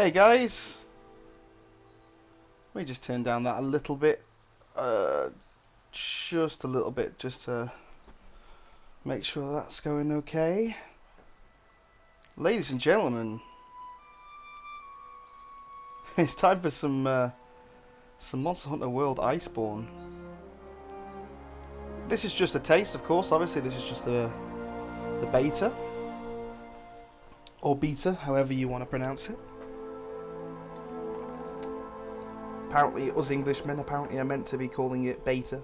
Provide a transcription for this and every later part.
Hey guys, let me just turn down that a little bit, just a little bit, just to make sure that's going okay. Ladies and gentlemen, it's time for some Monster Hunter World Iceborne. This is just a taste, of course. Obviously, this is just the beta or beta, however you want to pronounce it. Apparently, us Englishmen are meant to be calling it beta,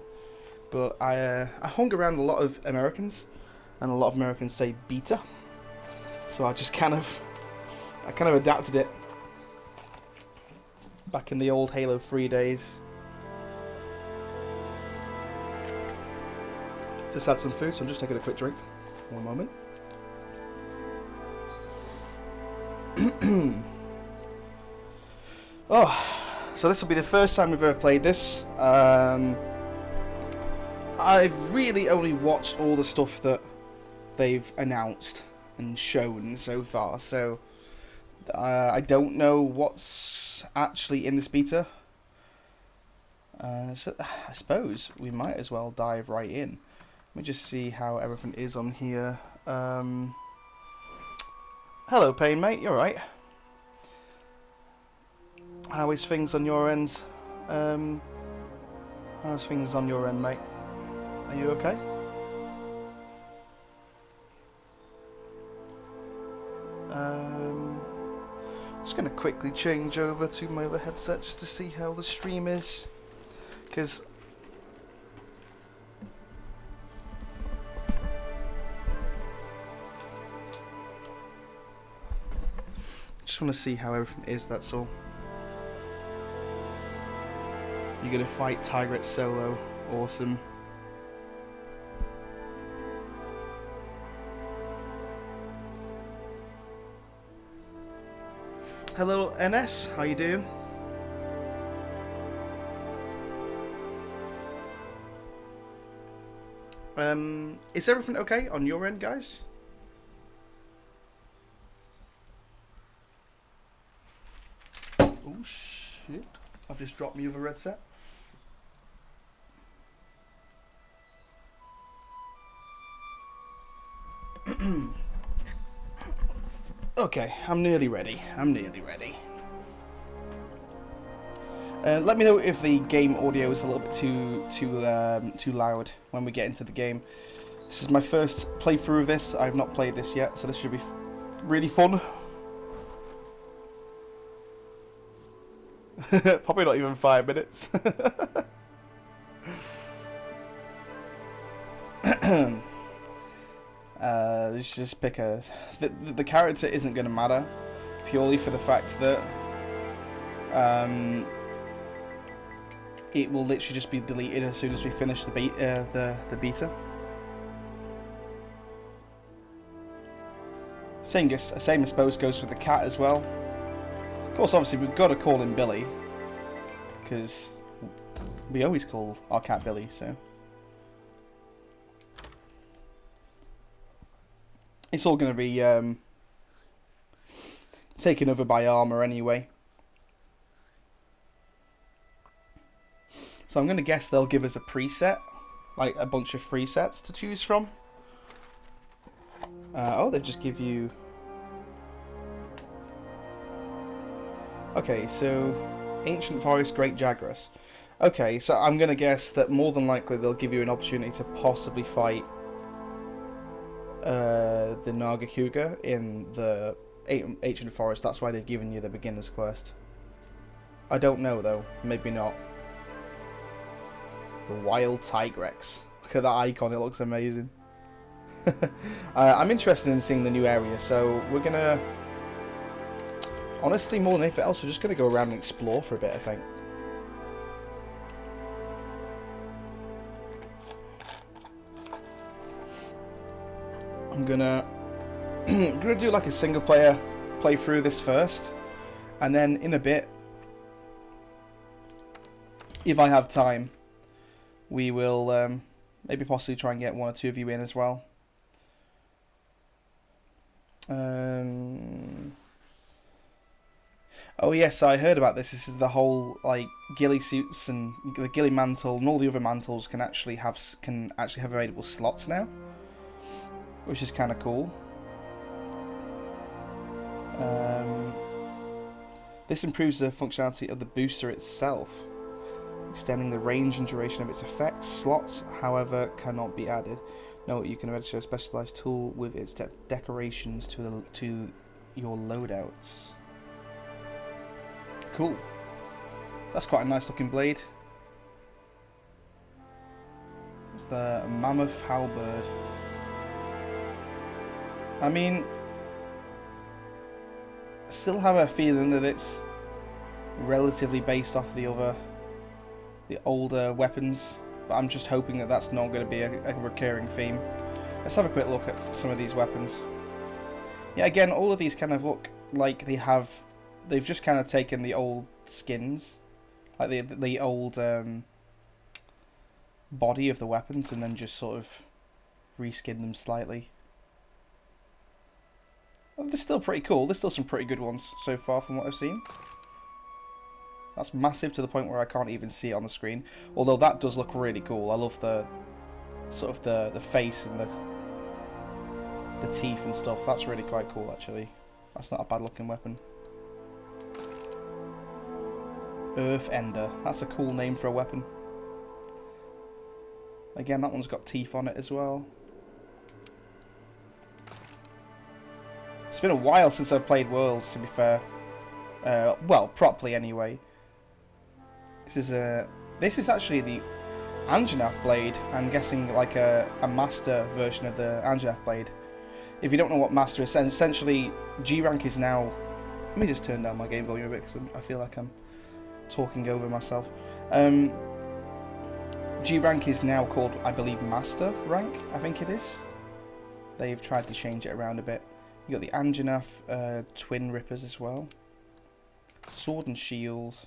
but I hung around a lot of Americans, and a lot of Americans say beta, so I kind of adapted it. Back in the old Halo 3 days. Just had some food, so I'm just taking a quick drink. One moment. Oh. So this will be the first time we've ever played this. I've really only watched all the stuff that they've announced and shown so far, so I don't know what's actually in this beta. So I suppose we might as well dive right in. Let me just see how everything is on here. Hello, Payne, mate. You alright? How is things on your end? How's things on your end, mate? Are you okay? Just gonna quickly change over to my other headset just to see how the stream is, because just want to see how everything is. That's all. You're gonna fight Tigret solo. Awesome. Hello, NS. How you doing? Is everything okay on your end, guys? Oh shit! I've just dropped my other red set. Okay, I'm nearly ready. Let me know if the game audio is a little bit too loud when we get into the game. This is my first playthrough of this. I've not played this yet, so this should be really fun. Probably not even 5 minutes. Let's just pick a... The character isn't going to matter, purely for the fact that it will literally just be deleted as soon as we finish the beta. Same I suppose goes with the cat as well. Of course, obviously we've got to call him Billy, because we always call our cat Billy, so... It's all going to be taken over by armor anyway. So I'm going to guess they'll give us a preset, like a bunch of presets to choose from. Oh, they just give you... Okay, so Ancient Forest, Great Jagras. Okay, so I'm going to guess that more than likely they'll give you an opportunity to possibly fight the Nagakuga in the Ancient Forest. That's why they've given you the beginner's quest. I don't know though, maybe not. The Wild Tigrex. Look at that icon, it looks amazing. I'm interested in seeing the new area, so we're gonna... Honestly, more than anything else, we're just gonna go around and explore for a bit, I think. I'm gonna do like a single player playthrough this first, and then in a bit, if I have time, we will maybe possibly try and get one or two of you in as well. Oh yes, I heard about this. This is the whole like ghillie suits and the ghillie mantle and all the other mantles can actually have available slots now, which is kind of cool. This improves the functionality of the booster itself, extending the range and duration of its effects. Slots, however, cannot be added. Note you can register a specialized tool with its decorations to your loadouts. Cool. That's quite a nice looking blade. It's the Mammoth Halberd. I mean, I still have a feeling that it's relatively based off the older weapons, but I'm just hoping that that's not going to be a recurring theme. Let's have a quick look at some of these weapons. Yeah, again, all of these kind of look like they've just kind of taken the old skins, like the old body of the weapons, and then just sort of reskinned them slightly. They're still pretty cool. There's still some pretty good ones so far from what I've seen. That's massive to the point where I can't even see it on the screen. Although that does look really cool. I love the sort of the face and the teeth and stuff. That's really quite cool actually. That's not a bad looking weapon. Earth Ender. That's a cool name for a weapon. Again, that one's got teeth on it as well. It's been a while since I've played Worlds, to be fair. Well, properly anyway. This is actually the Anjanath blade. I'm guessing like a master version of the Anjanath blade. If you don't know what master is, essentially G rank is now. Let me just turn down my game volume a bit because I feel like I'm talking over myself. G rank is now called, I believe, master rank. I think it is. They've tried to change it around a bit. You got the Anjanath twin rippers as well. Sword and shield.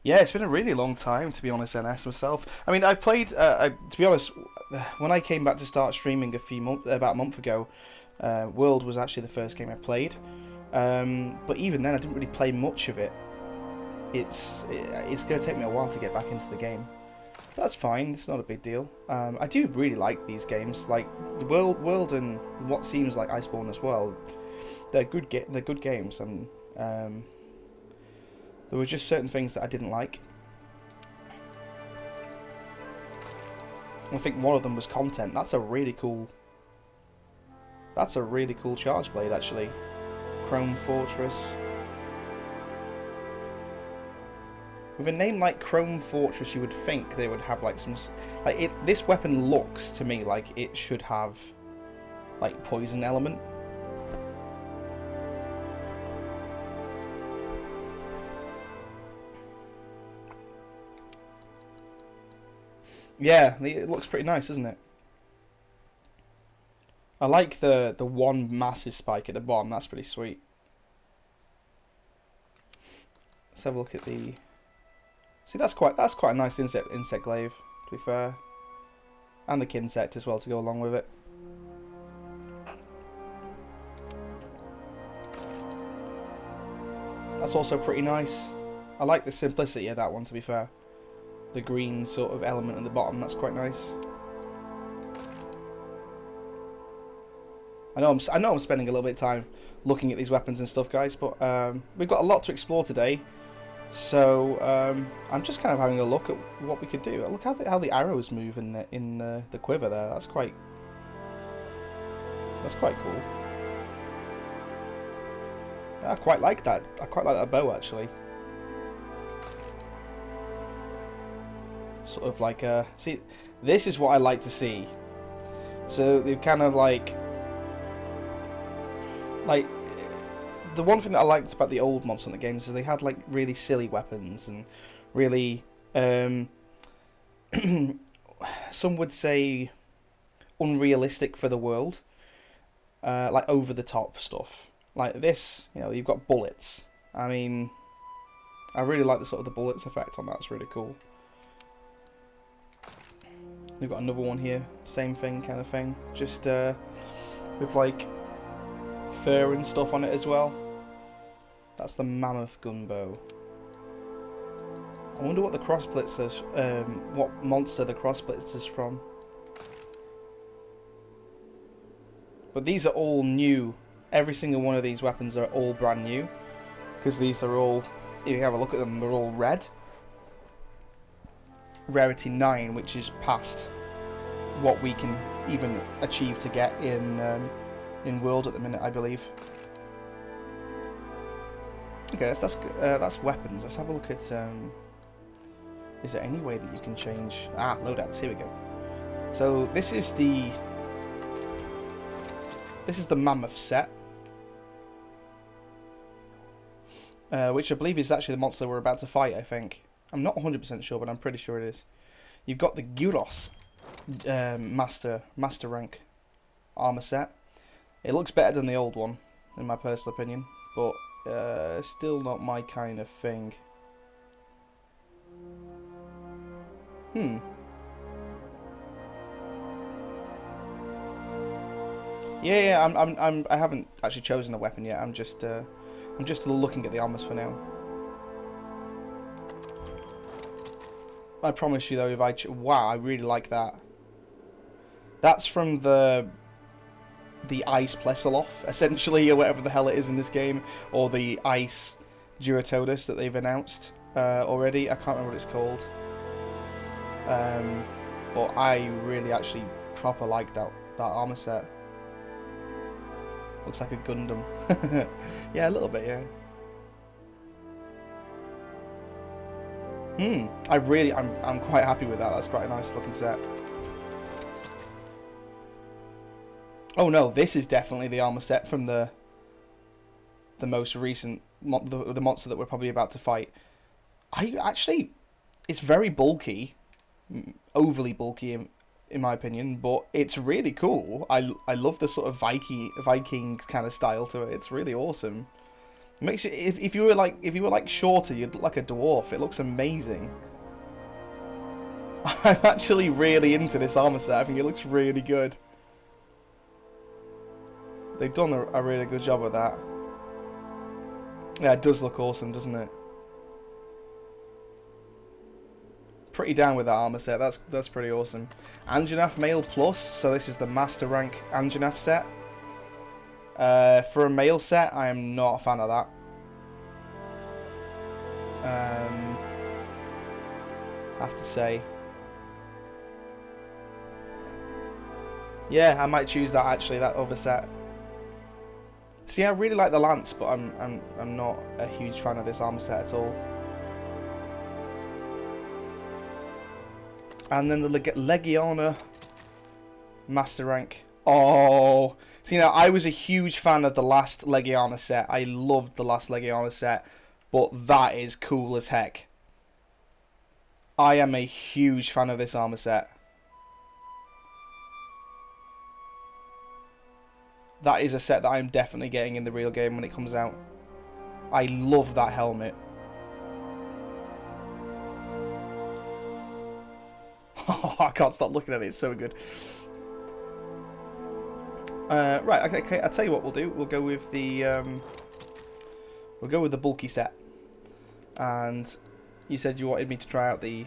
Yeah, it's been a really long time, to be honest, NS myself. I mean, I played, to be honest, when I came back to start streaming about a month ago, World was actually the first game I played. But even then, I didn't really play much of it. It's going to take me a while to get back into the game. But that's fine, it's not a big deal. I do really like these games, like the World and what seems like Iceborne as well. They're good games, and there were just certain things that I didn't like. I think one of them was content. That's a really cool charge blade, actually. Chrome Fortress. With a name like Chrome Fortress, you would think they would have like some this weapon looks to me like it should have like poison element. Yeah, it looks pretty nice, doesn't it? I like the one massive spike at the bottom. That's pretty sweet. Let's have a look at the. See, that's quite a nice insect glaive, to be fair, and the kinsect as well to go along with it. That's also pretty nice. I like the simplicity of that one, to be fair. The green sort of element at the bottom, that's quite nice. I know I'm spending a little bit of time looking at these weapons and stuff, guys, but we've got a lot to explore today. So I'm just kind of having a look at what we could do. Look how the arrows move in the quiver there. That's quite cool. I quite like that. I quite like that bow, actually. Sort of like see, this is what I like to see. So they've kind of like the one thing that I liked about the old Monster Hunter games is they had like really silly weapons and really some would say unrealistic for the world, like over the top stuff. Like this, you know, you've got bullets. I mean, I really like the sort of the bullets effect on that. It's really cool. We've got another one here, same thing, kind of thing. Just with like fur and stuff on it as well. That's the mammoth gunbow. I wonder what the crossblitz is, what monster the crossblitz is from. But these are all new. Every single one of these weapons are all brand new. Because these are all, if you have a look at them, they're all red. Rarity 9, which is past what we can even achieve to get in World at the minute, I believe. Okay, that's weapons. Let's have a look at... is there any way that you can change... Ah, loadouts, here we go. So this is the mammoth set. Which I believe is actually the monster we're about to fight, I think. I'm not 100% sure, but I'm pretty sure it is. You've got the Gyros master rank armor set. It looks better than the old one, in my personal opinion, but still not my kind of thing. Yeah, I haven't actually chosen a weapon yet. I'm just looking at the armors for now. I promise you though, if wow, I really like that. That's from the Ice Plesiloth, essentially, or whatever the hell it is in this game, or the Ice Duratodus that they've announced already. I can't remember what it's called. But I really actually proper like that armor set. Looks like a Gundam. Yeah, a little bit, yeah. I'm quite happy with that. That's quite a nice looking set. Oh no, this is definitely the armor set from the most recent the monster that we're probably about to fight. It's very bulky, overly bulky in my opinion, but it's really cool. I love the sort of Viking kind of style to it. It's really awesome. It makes it, if you were like shorter, you'd look like a dwarf. It looks amazing. I'm actually really into this armor set. I think it looks really good. They've done a really good job with that. Yeah, it does look awesome, doesn't it? Pretty down with that armor set. That's pretty awesome. Anjanath Male Plus. So this is the Master Rank Anjanath set. For a male set, I am not a fan of that. Have to say. Yeah, I might choose that actually. That other set. See, I really like the lance, but I'm not a huge fan of this armor set at all. And then the Legiona Master Rank. Oh, see now I was a huge fan of the last Legiona set. I loved the last Legiona set, but that is cool as heck. I am a huge fan of this armor set. That is a set that I'm definitely getting in the real game when it comes out. I love that helmet. Oh, I can't stop looking at it. It's so good. Right. Okay. I'll tell you what we'll do. We'll go with the bulky set. And you said you wanted me to try out the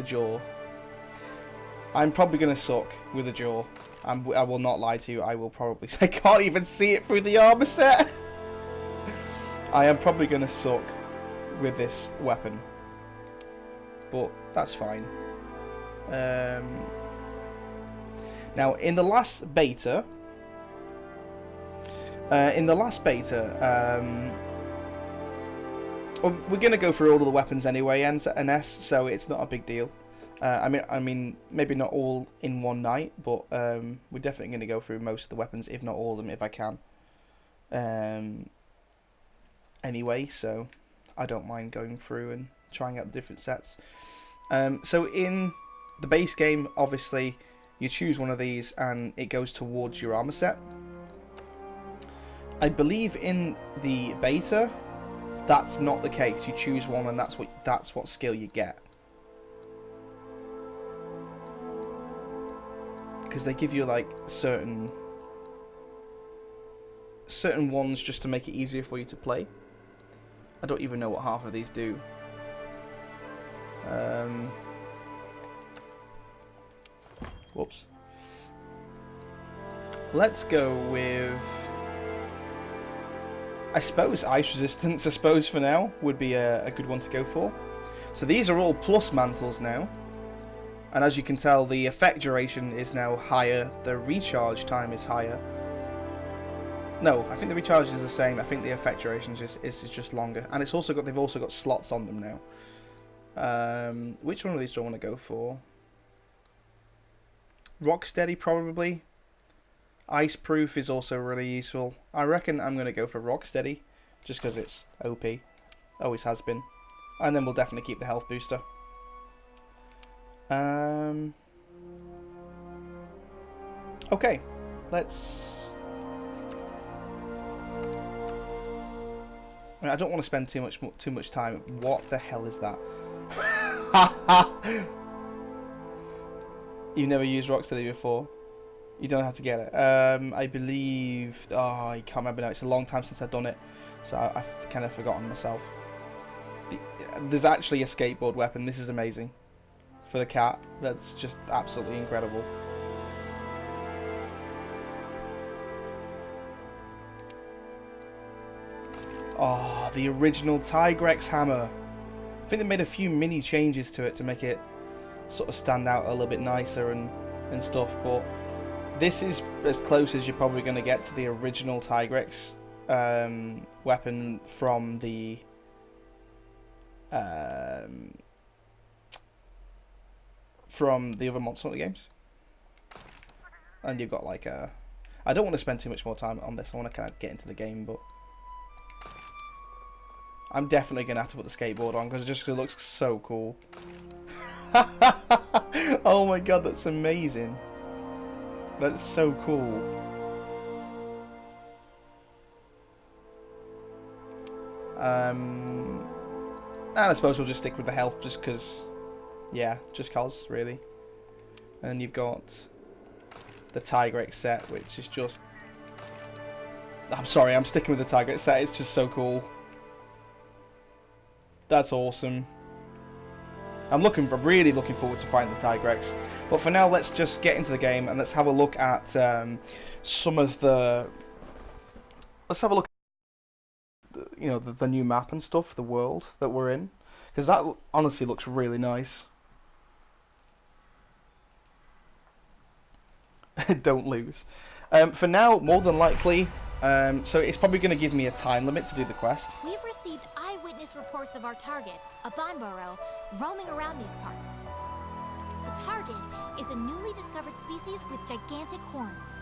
jaw. I'm probably gonna suck with the jaw. I will not lie to you. I will probably. I can't even see it through the armor set. I am probably gonna suck with this weapon, but that's fine. Now, in the last beta, well, we're gonna go through all of the weapons anyway, NS, so it's not a big deal. I mean, maybe not all in one night, but we're definitely going to go through most of the weapons, if not all of them, if I can. Anyway, so I don't mind going through and trying out the different sets. So in the base game, obviously, you choose one of these and it goes towards your armor set. I believe in the beta, that's not the case. You choose one and that's what skill you get. Because they give you like certain certain ones just to make it easier for you to play. I don't even know what half of these do. Whoops. Let's go with, I suppose, ice resistance, I suppose, for now, would be a good one to go for. So these are all plus mantles now. And as you can tell, the effect duration is now higher. The recharge time is higher. No, I think the recharge is the same. I think the effect duration is just longer. And it's also got, they've also got slots on them now. Which one of these do I want to go for? Rocksteady, probably. Iceproof is also really useful. I reckon I'm going to go for Rocksteady, just because it's OP. Always has been. And then we'll definitely keep the health booster. Okay, let's... I don't want to spend too much time. What the hell is that? You've never used Rocksteady before? You don't have to get it. I believe... Oh, I can't remember now. It's a long time since I've done it. So I've kind of forgotten myself. There's actually a skateboard weapon. This is amazing. For the cat. That's just absolutely incredible. Oh, the original Tigrex hammer. I think they made a few mini changes to it to make it sort of stand out a little bit nicer and stuff, but this is as close as you're probably going to get to the original Tigrex weapon from the other Monster Hunter games. And you've got like a... I don't want to spend too much more time on this. I want to kind of get into the game, but I'm definitely going to have to put the skateboard on because it looks so cool. Oh my god, that's amazing. That's so cool. And I suppose we'll just stick with the health just because, yeah, just cause, really. And you've got the Tigrex set, which is just... I'm sorry, I'm sticking with the Tigrex set. It's just so cool. That's awesome. I'm really looking forward to fighting the Tigrex. But for now, let's just get into the game and let's have a look at some of the... Let's have a look at, you know, the new map and stuff, the world that we're in. Because that honestly looks really nice. Don't lose. For now, more than likely, so it's probably going to give me a time limit to do the quest. We've received eyewitness reports of our target, a bone burrow, roaming around these parts. The target is a newly discovered species with gigantic horns.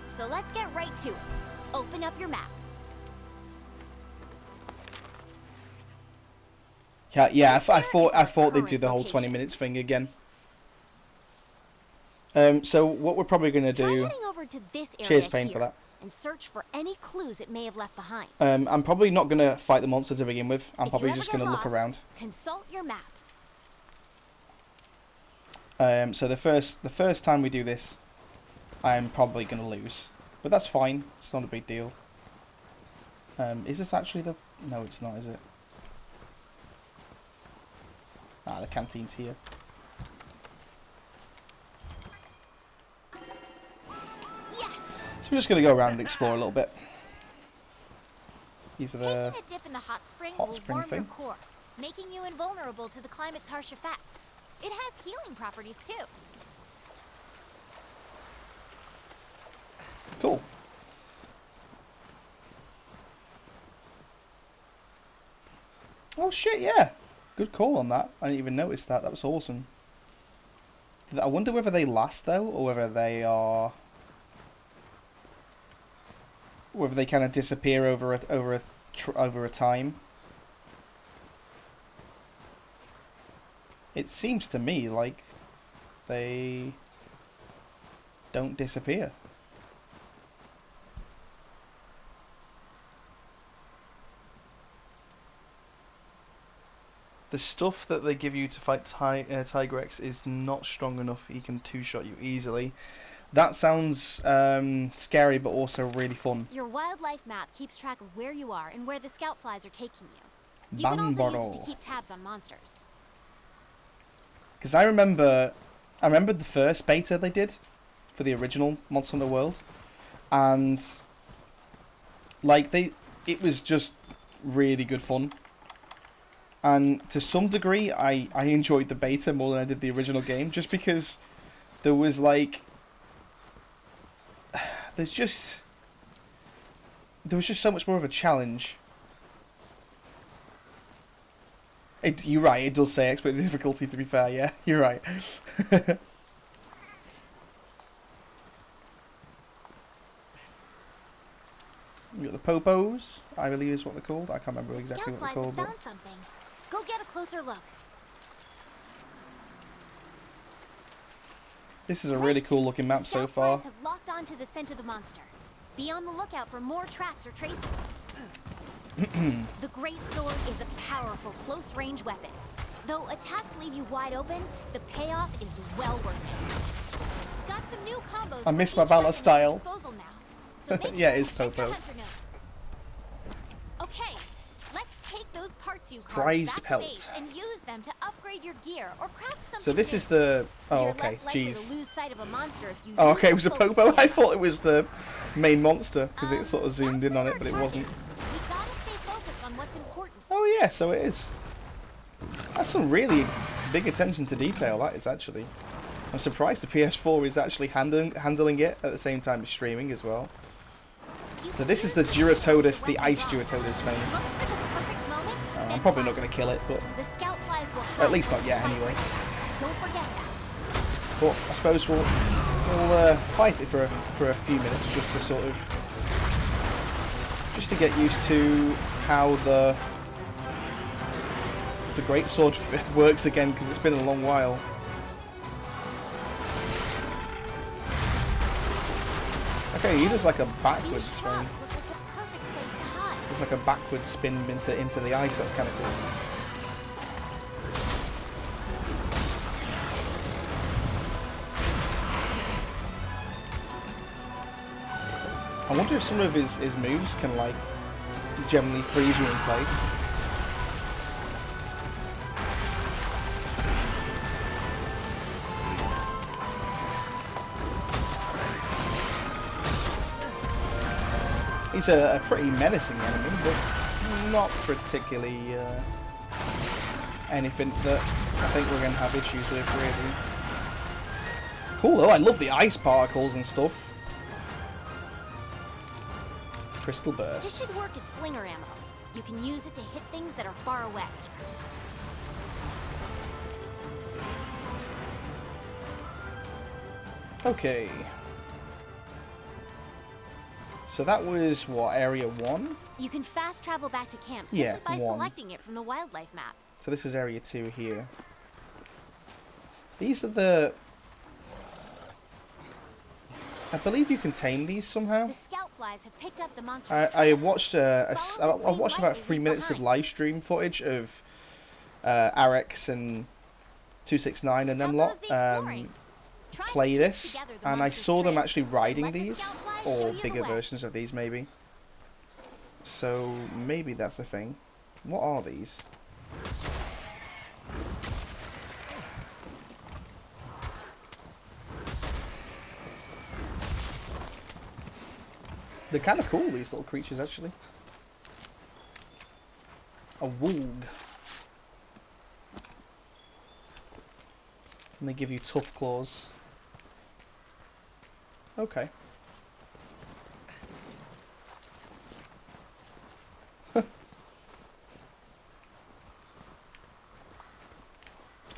So let's get right to it. Open up your map. Yeah, I thought they'd do the whole 20 minutes thing again. So what we're probably going to do... Over to this area. Cheers, Pain, for that. And search for any clues it may have left behind. I'm probably not going to fight the monster to begin with. I'm probably just going to look around. Consult your map. So the first time we do this, I'm probably going to lose. But that's fine. It's not a big deal. Is this actually the... No, it's not, is it? Ah, the canteen's here. So we're just going to go around and explore a little bit. These are the Taking a dip in the hot spring hot will spring warm thing. your core, making you invulnerable to the climate's harsh effects. It has healing properties too. Cool. Oh shit, yeah. Good call on that. I didn't even notice that. That was awesome. I wonder whether they last though, or whether they are... Whether they kind of disappear over a time. It seems to me like they don't disappear. The stuff that they give you to fight Tigrex is not strong enough. He can two-shot you easily. That sounds scary, but also really fun. Your wildlife map keeps track of where you are and where the scout flies are taking you. You can also use it to keep tabs on monsters. Because I remember the first beta they did for the original Monster Hunter World, and like it was just really good fun. And to some degree, I enjoyed the beta more than I did the original game, just because there was like there was just so much more of a challenge. You're right, it does say expert difficulty, to be fair, yeah, you're right. You got the popos, I believe is what they're called. I can't remember exactly what they're called. Scout flies have found something. Go get a closer look. This is a really cool looking map so far. Scout flies have locked onto the scent of the monster. Be on the lookout for more tracks or traces. The Great Sword is a powerful close-range weapon. Though attacks leave you wide open, the payoff is well worth it. Got some new combos. I miss my Valor style. Now, so yeah, sure it's Popo. Okay, let's take those parts you prized pelt base and use them to upgrade your gear or craft something. So this is the okay, jeez. Oh, okay, it was a Popo. I thought it was the main monster because it sort of zoomed in on it, but it wasn't. Oh yeah, so it is. That's some really big attention to detail, that is actually. I'm surprised the PS4 is actually handling it at the same time as streaming as well. So this is the Duratodus, the Ice Duratodus vein. I'm probably not going to kill it, but at least not yet anyway. But I suppose we'll fight it for a few minutes just to sort of get used to how the Great Sword works again, because it's been a long while. Okay, he does like a backwards thing. It's like a backwards spin into the ice. That's kind of cool. I wonder if some of his moves can like generally freeze you in place. He's a pretty menacing enemy, but not particularly anything that I think we're going to have issues with, really. Cool though, I love the ice particles and stuff. Crystal Burst. This should work as slinger ammo. You can use it to hit things that are far away. Okay. So that was, what, Area 1? You can fast travel back to camp simply by selecting it from the wildlife map. So this is Area 2 here. These are the... I believe you can tame these somehow. The scout flies have picked up the monster's I watched I watched about 3 minutes of live stream footage of Arex and 269 and them lot play this, and I saw them actually riding these, or bigger versions of these maybe. So maybe that's the thing. What are these? They're kind of cool, these little creatures, actually. A woog. And they give you tough claws. Okay.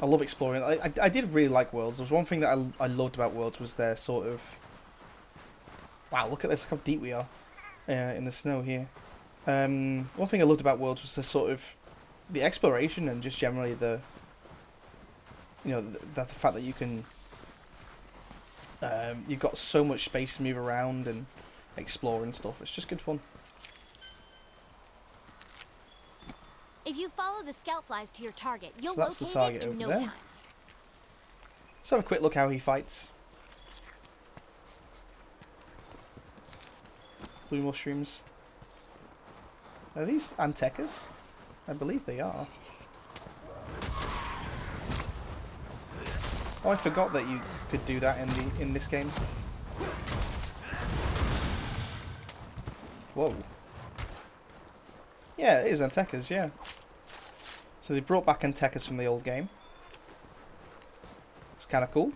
I love exploring. I did really like Worlds. There was one thing that I loved about Worlds was their sort of... Wow, look at this, look how deep we are in the snow here. One thing I loved about Worlds was the sort of... the exploration and just generally the... You know, the fact that you can... you've got so much space to move around and explore and stuff. It's just good fun. If you follow the scout flies to your target, you'll locate it in no time. Let's have a quick look how he fights. blue mushrooms. Are these Antecas? I believe they are. Oh, I forgot that you could do that in this game. Whoa. Yeah, it is Antecas, yeah. So they brought back Antecas from the old game. It's kind of cool.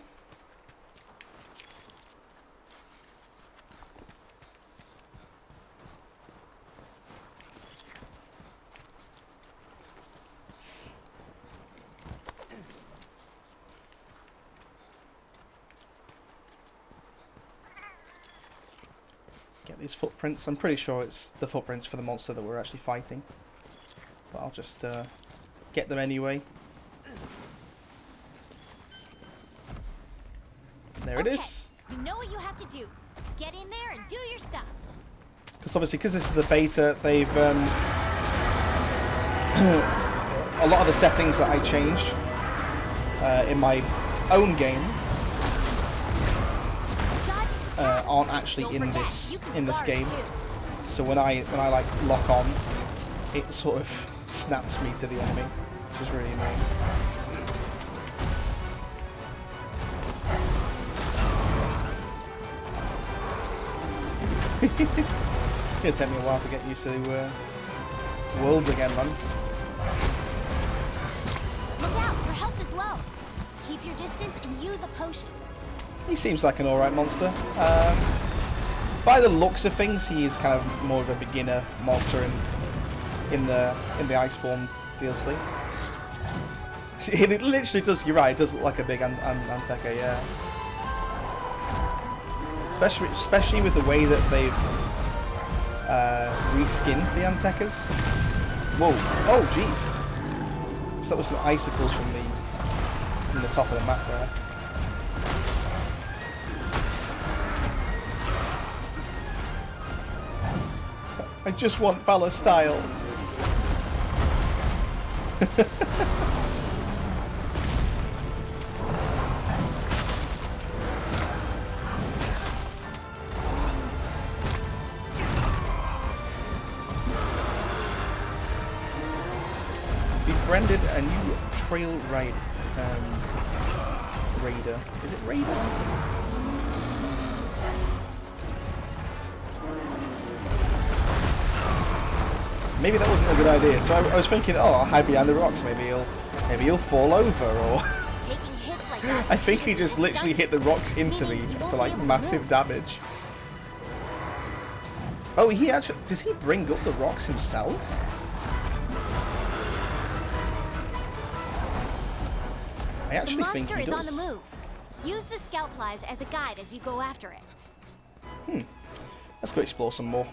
Get these footprints. I'm pretty sure it's the footprints for the monster that we're actually fighting. But I'll just get them anyway. There it is. You know what you have to do. Get in there and do your stuff. Because obviously, because this is the beta, they've a lot of the settings that I changed in my own game aren't actually in this game. So when I like lock on, it sort of snaps me to the enemy, which is really annoying. It's gonna take me a while to get used to worlds again, man. Look out, your health is low. Keep your distance and use a potion. He seems like an alright monster. By the looks of things, he is kind of more of a beginner monster in the Iceborne DLC. It literally does. You're right. It does look like a big Anteca, yeah. Especially with the way that they've reskinned the Antecas. Whoa! Oh, jeez. So that was some icicles from the top of the map there. I just want Valor style. Befriended a new trail raider. Is it raider? Maybe that wasn't a good idea. So I was thinking, oh, I'll hide behind the rocks. Maybe he'll fall over, or Taking hits like that. I think he just literally hit the rocks into me for like massive damage. Oh, he actually does he bring up the rocks himself? I actually think he does. The monster is on the move. Use the scout flies as a guide as you go after it. Let's go explore some more.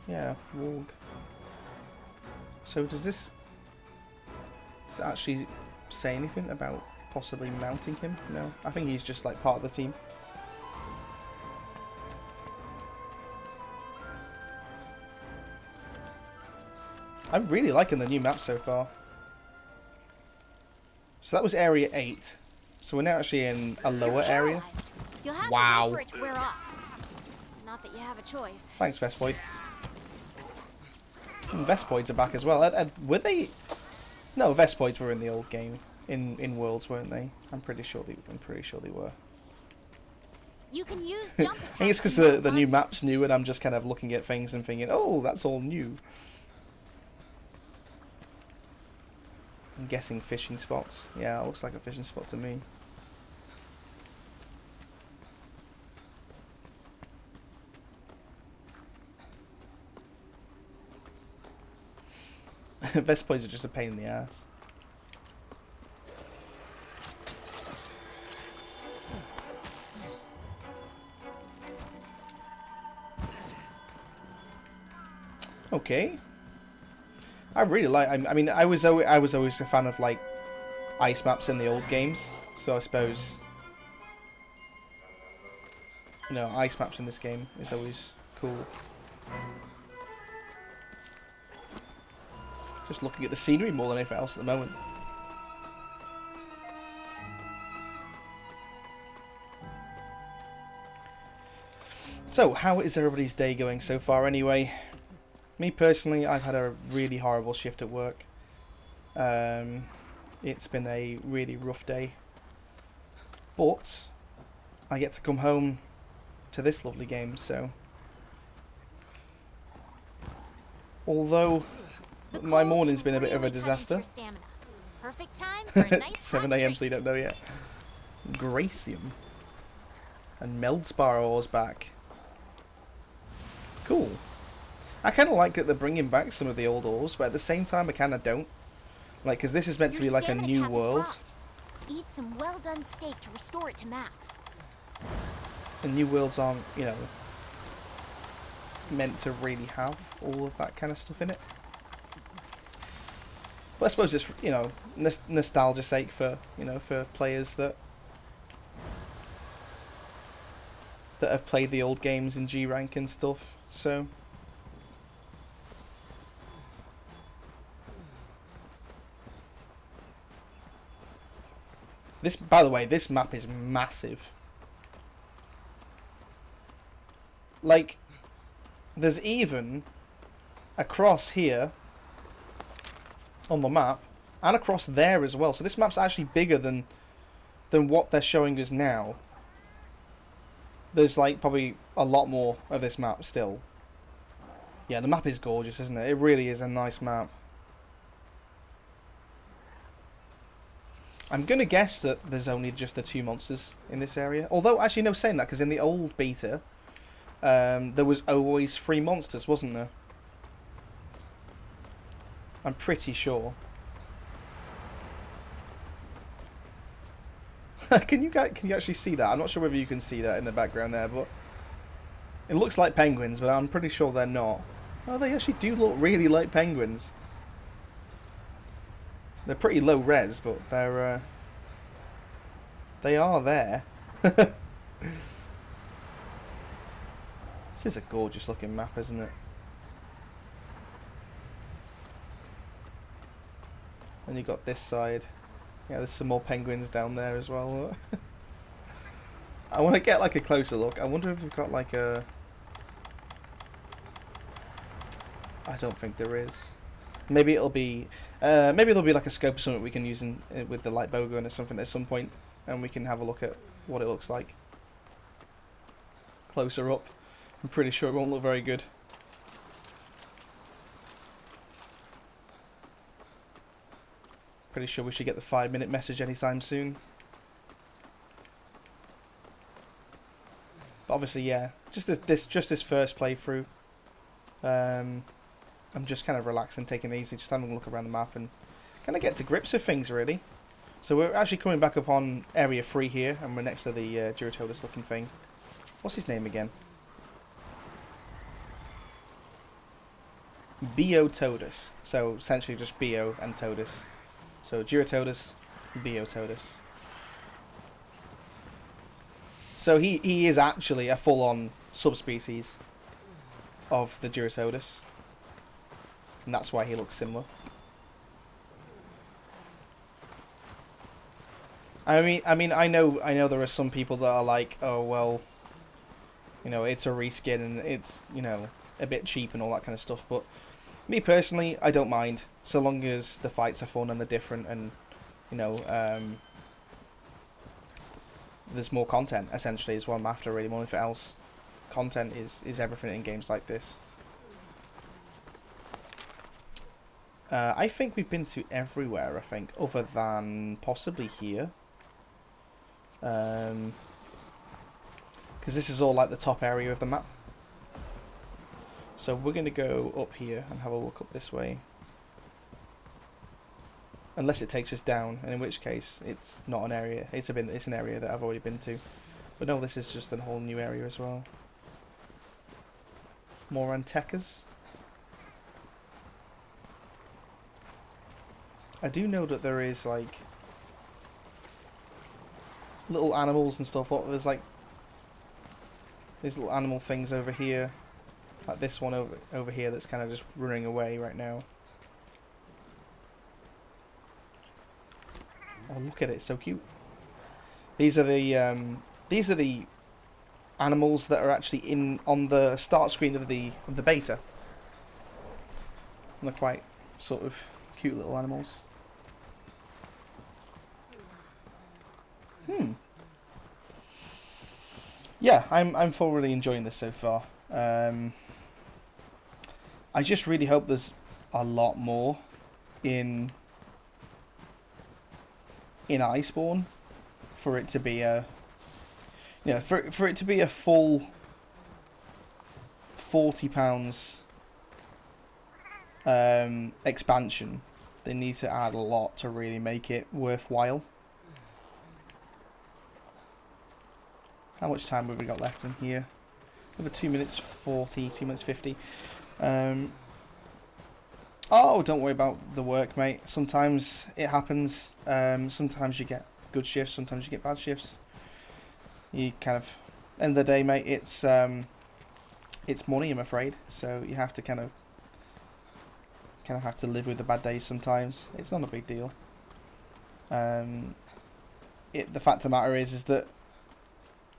Yeah, Warg. So does it actually say anything about possibly mounting him? No, I think he's just like part of the team. I'm really liking the new map so far. So that was area 8. So we're now actually in a lower area. You'll have Wow. to wait for it to wear off. Not that you have a choice. Thanks, Vespoid. Vespoids are back as well. Were they? No, Vespoids were in the old game, in Worlds, weren't they? I'm pretty sure they were. You can use jump attacks. I think it's because the new map's new, and I'm just kind of looking at things and thinking, oh, that's all new. I'm guessing fishing spots. Yeah, it looks like a fishing spot to me. Vespoids are just a pain in the ass. Okay. I really like. I mean, I was always a fan of like ice maps in the old games. So I suppose, you know, ice maps in this game is always cool. Just looking at the scenery more than anything else at the moment. So, how is everybody's day going so far anyway? Me personally, I've had a really horrible shift at work. It's been a really rough day. But I get to come home to this lovely game, so... Although my morning's been a bit of a disaster. Perfect time for a nice 7 AM, so you don't know yet. Gracium. And Meldspar ore's back. Cool. I kind of like that they're bringing back some of the old ores, but at the same time I kind of don't. Like, because this is meant to be like a new world. Eat some well-done steak to restore it to max. And new worlds aren't, you know, meant to really have all of that kind of stuff in it. But I suppose it's, you know, nostalgia's sake for, you know, for players that have played the old games in G rank and stuff. So this, by the way, this map is massive. Like, there's even across here on the map and across there as well. So this map's actually bigger than what they're showing us now. There's like probably a lot more of this map still. Yeah, the map is gorgeous, isn't it? It really is a nice map. I'm going to guess that there's only just the 2 monsters in this area. Although, actually, no, saying that, because in the old beta, there was always 3 monsters, wasn't there? I'm pretty sure. Can you actually see that? I'm not sure whether you can see that in the background there, but it looks like penguins, but I'm pretty sure they're not. Oh, they actually do look really like penguins. They're pretty low res, but they are there. This is a gorgeous looking map, isn't it? And you got this side. Yeah, there's some more penguins down there as well. I want to get like a closer look. I wonder if we've got like a... I don't think there is. Maybe it'll be... maybe there'll be like a scope or something we can use with the light bow gun or something at some point, and we can have a look at what it looks like closer up. I'm pretty sure it won't look very good. Pretty sure we should get the 5-minute message anytime soon. But obviously, yeah, just this first playthrough. I'm just kind of relaxing, taking it easy, just having a look around the map and kind of get to grips with things, really. So we're actually coming back up on Area 3 here, and we're next to the Duratodus looking thing. What's his name again? Biotodus. So essentially just Bio and Todus. So Duratodus, Biotodus. So he is actually a full-on subspecies of the Duratodus, and that's why he looks similar. I mean, I know there are some people that are like, oh well, you know, it's a reskin and it's, you know, a bit cheap and all that kind of stuff, but me personally, I don't mind, so long as the fights are fun and they're different and, you know, there's more content, essentially, is what I'm after, really, more than anything else. Content is everything in games like this. I think we've been to everywhere, I think, other than possibly here. Because this is all like the top area of the map. So we're going to go up here and have a look up this way. Unless it takes us down, and in which case it's not an area. It's an area that I've already been to. But no, this is just a whole new area as well. More Antechas. I do know that there is like little animals and stuff. There's like these little animal things over here. Like this one over here that's kind of just running away right now. Oh, look at it, it's so cute. These are the animals that are actually on the start screen of the beta. And they're quite sort of cute little animals. Yeah, I'm thoroughly enjoying this so far. I just really hope there's a lot more in Iceborne for it to be a for it to be a full £40 expansion. They need to add a lot to really make it worthwhile. How much time have we got left in here? Over 2 minutes 40, 2 minutes 50. Oh, don't worry about the work, mate. Sometimes it happens. Sometimes you get good shifts, sometimes you get bad shifts. You kind of, end of the day, mate, it's money, I'm afraid. So you have to kind of have to live with the bad days sometimes. It's not a big deal. The fact of the matter is that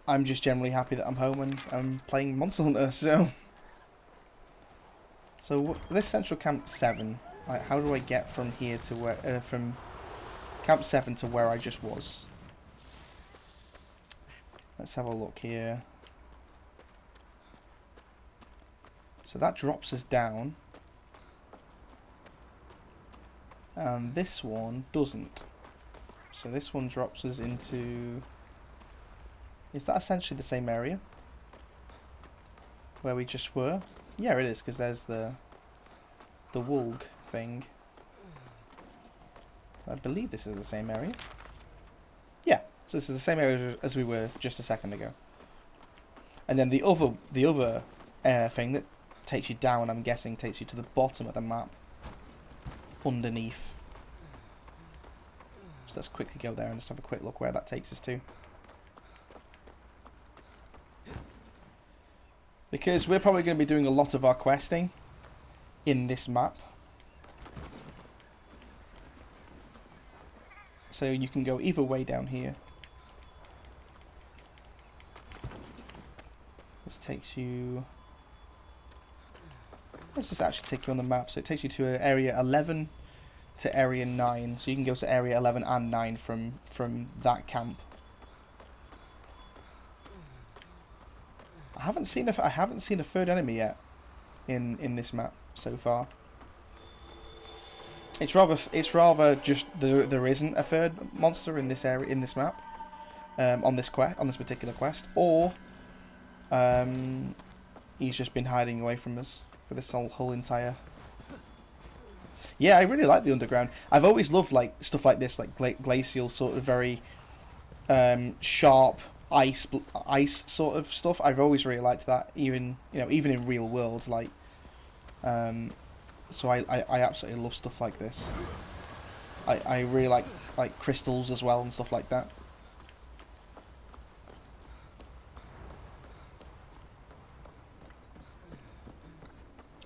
I'm just generally happy that I'm home and I'm playing Monster Hunter. So this Central Camp 7, how do I get from here to where, from Camp 7 to where I just was? Let's have a look here. So that drops us down. And this one doesn't. So this one drops us into... Is that essentially the same area? Where we just were? Yeah, it is, because there's the Wulg thing. I believe this is the same area. Yeah, so this is the same area as we were just a second ago. And then the other thing that takes you down, I'm guessing, takes you to the bottom of the map. Underneath. So let's quickly go there and just have a quick look where that takes us to. Because we're probably going to be doing a lot of our questing in this map. So you can go either way down here. This takes you... Let's just actually take you on the map. So it takes you to area 11 to area 9. So you can go to area 11 and 9 from that camp. I haven't seen a third enemy yet in this map so far. It's rather just there isn't a third monster in this area, in this map, on this particular quest, or he's just been hiding away from us for this whole entire. Yeah, I really like the underground. I've always loved like stuff like this, like glacial sort of very sharp ice sort of stuff. I've always really liked that, even in real world, like. So I absolutely love stuff like this. I really like crystals as well and stuff like that.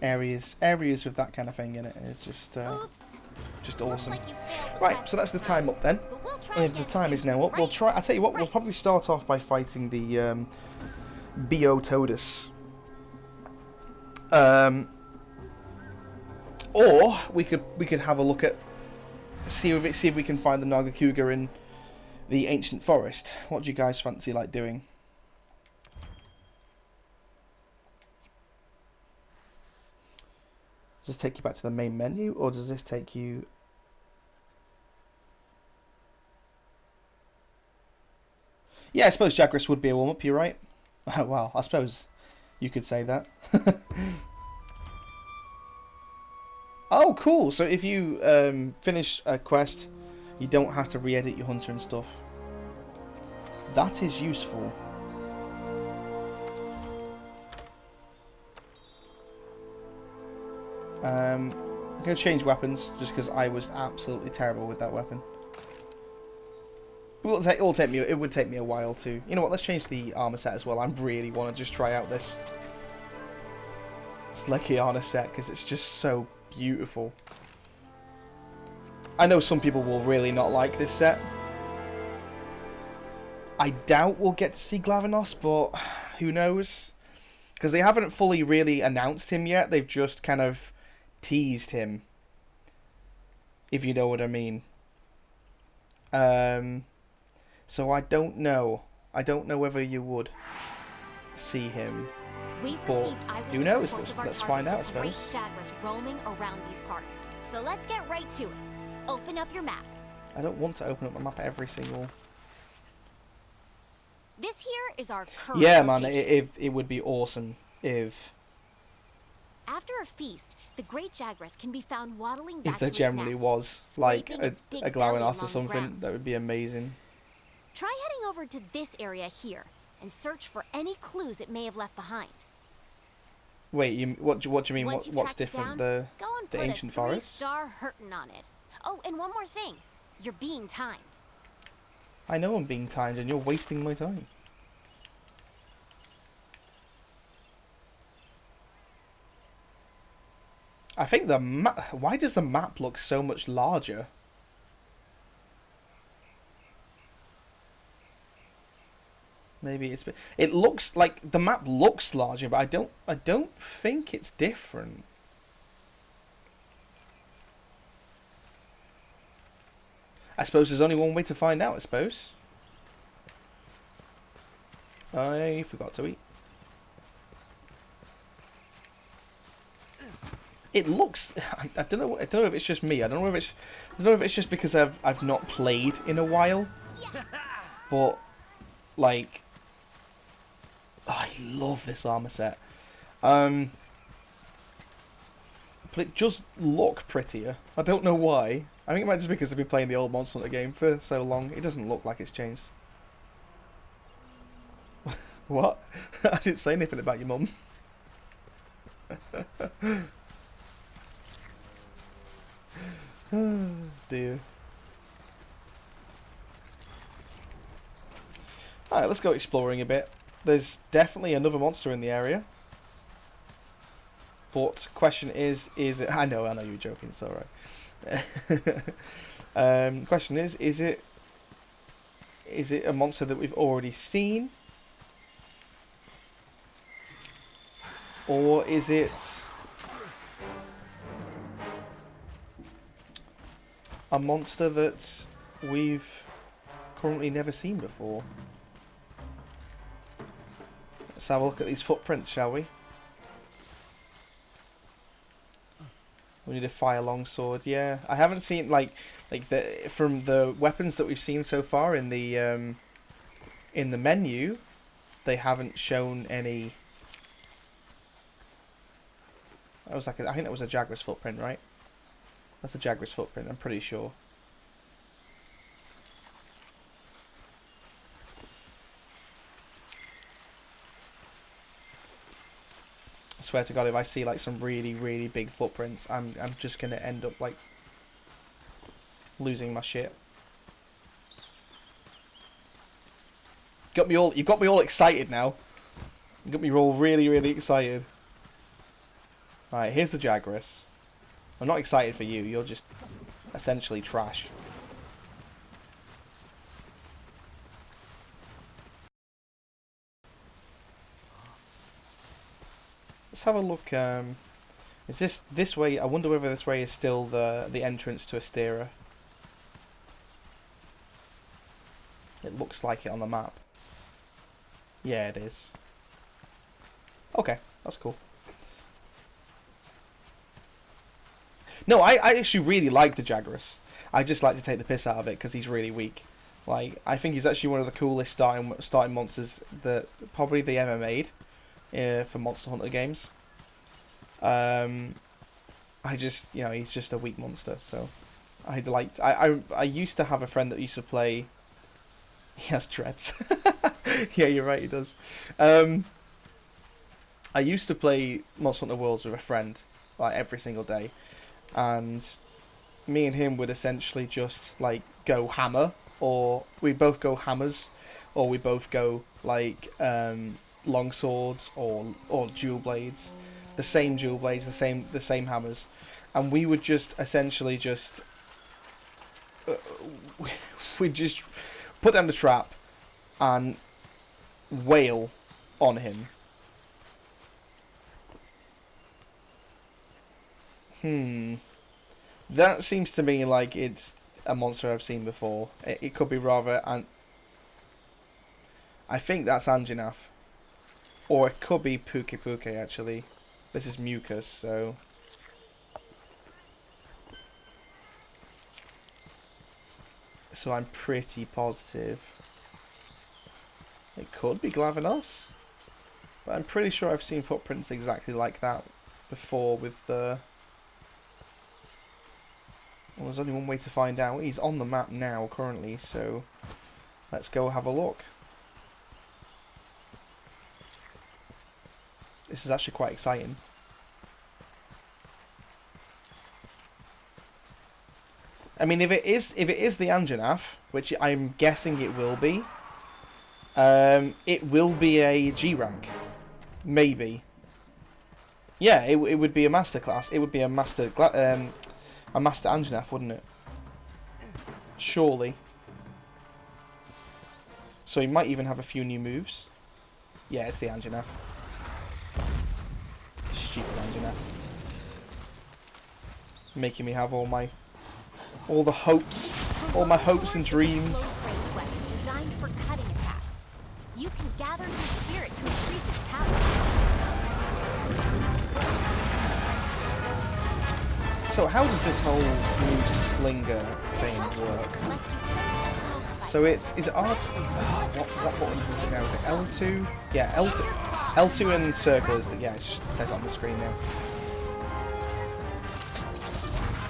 Areas with that kind of thing in it. It's just awesome. Right, so that's the time up then. If the time is now up, we'll try. I tell you what, we'll probably start off by fighting the Biotodus. Or we could have a look at see if we can find the Nagakuga in the ancient forest. What do you guys fancy like doing? Does this take you back to the main menu, or does this take you... Yeah, I suppose Jagras would be a warm-up, you're right. Well, I suppose you could say that. Oh, cool. So if you finish a quest, you don't have to re-edit your hunter and stuff. That is useful. I'm going to change weapons, just because I was absolutely terrible with that weapon. It would take me a while to... You know what, let's change the armor set as well. I really want to just try out this Lekiana set, because it's just so beautiful. I know some people will really not like this set. I doubt we'll get to see Glavenos, but who knows? Because they haven't fully really announced him yet. They've just kind of teased him, if you know what I mean. So I don't know. I don't know whether you would see him. We've But received eyewitness who knows? reports of our Let's target find out, I with great suppose. jaguars roaming around these parts. So let's get right to it. Open up your map. I don't want to open up my map every single... This here is our current Yeah, man, location. it would be awesome if After a feast, the great jaguars can be found waddling back if there to its generally nest, was like scraping its big a belly glowing ass or along the something. ground. That would be amazing. Try heading over to this area here and search for any clues it may have left behind. Wait, what do you mean? Once you've What's tracked it different? down, go and The put ancient a forest? 3-star hurtin' on it. Oh, and one more thing. You're being timed. I know I'm being timed, and you're wasting my time. I think the map... Why does the map look so much larger? Maybe it's... It looks like... The map looks larger, but I don't think it's different. I suppose there's only one way to find out, I suppose. I forgot to eat. It looks... I don't know. I don't know if it's just me. I don't know if it's just because I've not played in a while. Yes! But like, I love this armor set. But it does look prettier. I don't know why. I think it might just be because I've been playing the old Monster Hunter game for so long. It doesn't look like it's changed. What? I didn't say anything about your mum. Oh, dear. Alright, let's go exploring a bit. There's definitely another monster in the area. But question is it... I know you're joking, it's alright. Question is it a monster that we've already seen? Or is it a monster that we've currently never seen before? Let's have a look at these footprints, shall we? We need a fire longsword. Yeah, I haven't seen like from the weapons that we've seen so far in the menu, they haven't shown any. That was like I think that was a jaguar's footprint, right? That's a jaguar's footprint. I'm pretty sure. I swear to God, if I see like some really, really big footprints, I'm just gonna end up like losing my shit. You got me all excited now. You got me all really, really excited. Alright, here's the Jaguarus. I'm not excited for you. You're just essentially trash. Let's have a look. Is this way? I wonder whether this way is still the entrance to Astera. It looks like it on the map. Yeah, it is. Okay, that's cool. No, I actually really like the Jaguarus. I just like to take the piss out of it because he's really weak. Like, I think he's actually one of the coolest starting monsters that probably they ever made for Monster Hunter games. I just, he's just a weak monster. So, I used to have a friend that used to play. He has dreads. Yeah, you're right. He does. I used to play Monster Hunter Worlds with a friend, like every single day, and me and him would essentially just like go hammer, or we'd both go hammers, or we both go like long swords or dual blades, the same dual blades, the same hammers, and we would just essentially just we'd just put down the trap and wail on him. That seems to me like it's a monster I've seen before. It could be rather... I think that's Anjanath. Or it could be Puke Puke, actually. This is Mucus, so... So I'm pretty positive. It could be Glavenos. But I'm pretty sure I've seen footprints exactly like that before with the... Well, there's only one way to find out. He's on the map now, currently, so... Let's go have a look. This is actually quite exciting. I mean, if it is the Anjanath, which I'm guessing it will be a G rank, maybe. Yeah, it would be a master class. It would be a master Anjanath, wouldn't it? Surely. So he might even have a few new moves. Yeah, it's the Anjanath. Stupid Anjanath. Making me have all my hopes and dreams. Designed for cutting attacks. You can gather your spirit to increase its power. So how does this whole new slinger thing work? So is it R2? What buttons is it now? Is it L2? Yeah, L2. L2 and circle is yeah, it just says on the screen now.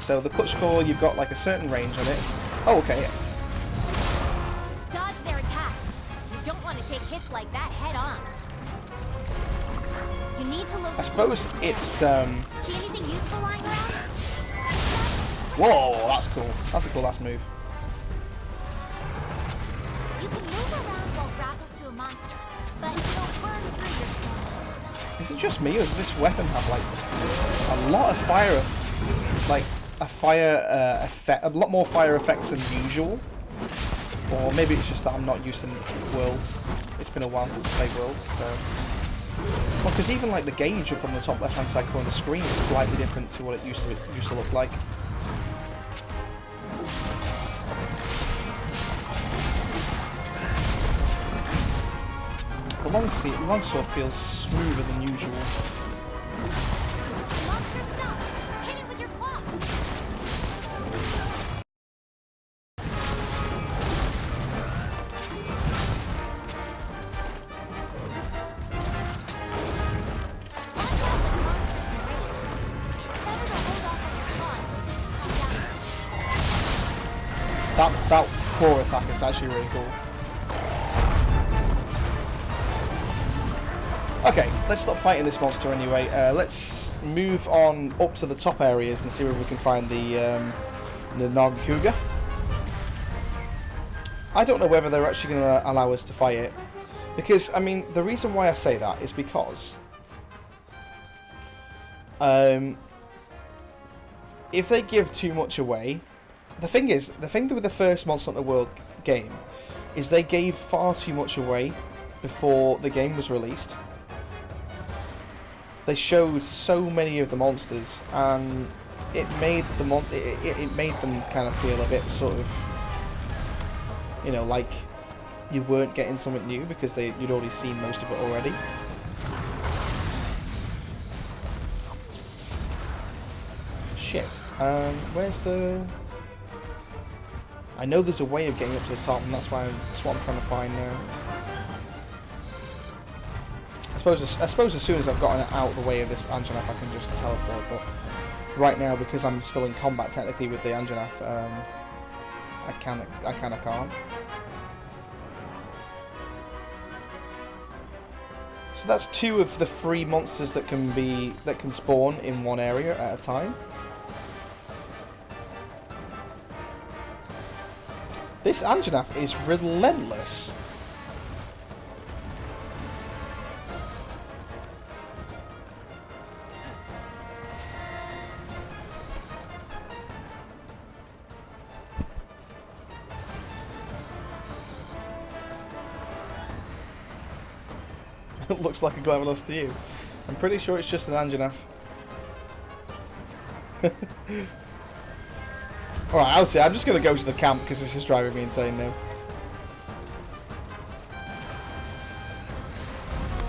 So the clutch core, you've got like a certain range on it. Oh, okay. Dodge their attacks. You don't want to take hits like that head on. You need to look. I suppose it's See anything useful lying around? Whoa, that's cool. That's a cool last move. You can move around while grappled to a monster, but it'll burn through your stamina. Is it just me, or does this weapon have like a lot of fire, like a lot more fire effects than usual? Or maybe it's just that I'm not used to Worlds. It's been a while since I played Worlds, so. Well, because even like the gauge up on the top left-hand side corner of the screen is slightly different to what it used to look like. The longsword feels smoother than usual. Monster stop! Hit it with your claw! Watch out with monsters enraged. It's better to hold off on your claw until things calm down. That core attack is actually really cool. Okay, let's stop fighting this monster anyway. Let's move on up to the top areas and see where we can find the Noghuga. I don't know whether they're actually going to allow us to fight it. Because, I mean, the reason why I say that is because if they give too much away... The thing with the first Monster Hunter World game is they gave far too much away before the game was released. They showed so many of the monsters, and it made them kind of feel a bit sort of, you know, like you weren't getting something new because you'd already seen most of it already. Shit. Where's the? I know there's a way of getting up to the top, and that's what I'm trying to find now. I suppose as soon as I've gotten it out of the way of this Anjanath, I can just teleport, but right now, because I'm still in combat technically with the Anjanath, I kind of can't. So that's 2 of the 3 monsters that can spawn in one area at a time. This Anjanath is relentless. looks like a Glevanos to you. I'm pretty sure it's just an Anjanath. Alright, I'll see. I'm just going to go to the camp because this is driving me insane now.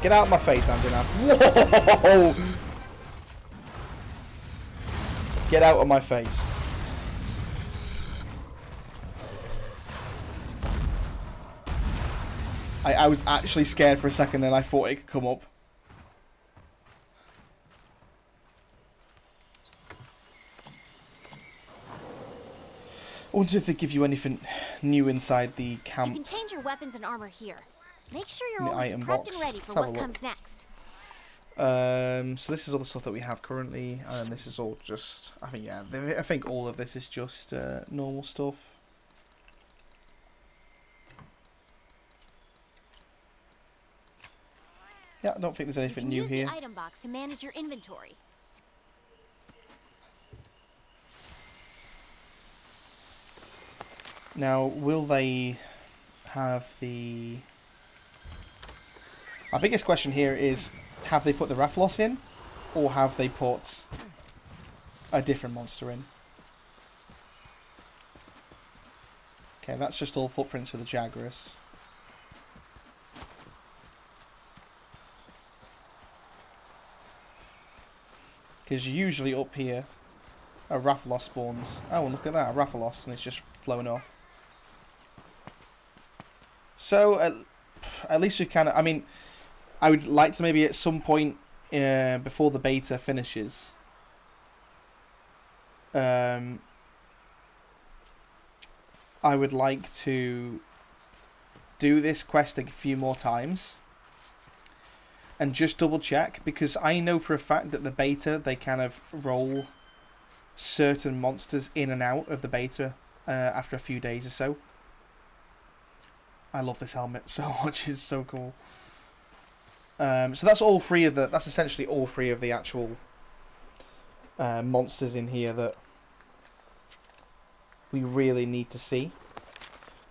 Get out of my face, Anjanath. Whoa! Get out of my face. I was actually scared for a second, then I thought it could come up. I wonder if they give you anything new inside the camp. You can change your weapons and armor here. Make sure In you're the always item prepped box. and ready for Let's have a what look. comes next. So this is all the stuff that we have currently, and this is all just, I think, yeah, I think all of this is just normal stuff. Yeah, I don't think there's anything new use here. the item box to manage your inventory. Now, will they have the... Our biggest question here is, have they put the Rathalos in, or have they put a different monster in? Okay, that's just all footprints for the Jagras. Because usually up here, a Rathalos spawns. Oh, look at that, a Rathalos, and it's just flowing off. So, at least we can... I mean, I would like to maybe at some point before the beta finishes, I would like to do this quest a few more times and just double check, because I know for a fact that the beta, they kind of roll certain monsters in and out of the beta after a few days or so. I love this helmet so much, it's so cool. So that's all three of the... That's essentially all three of the actual monsters in here that we really need to see.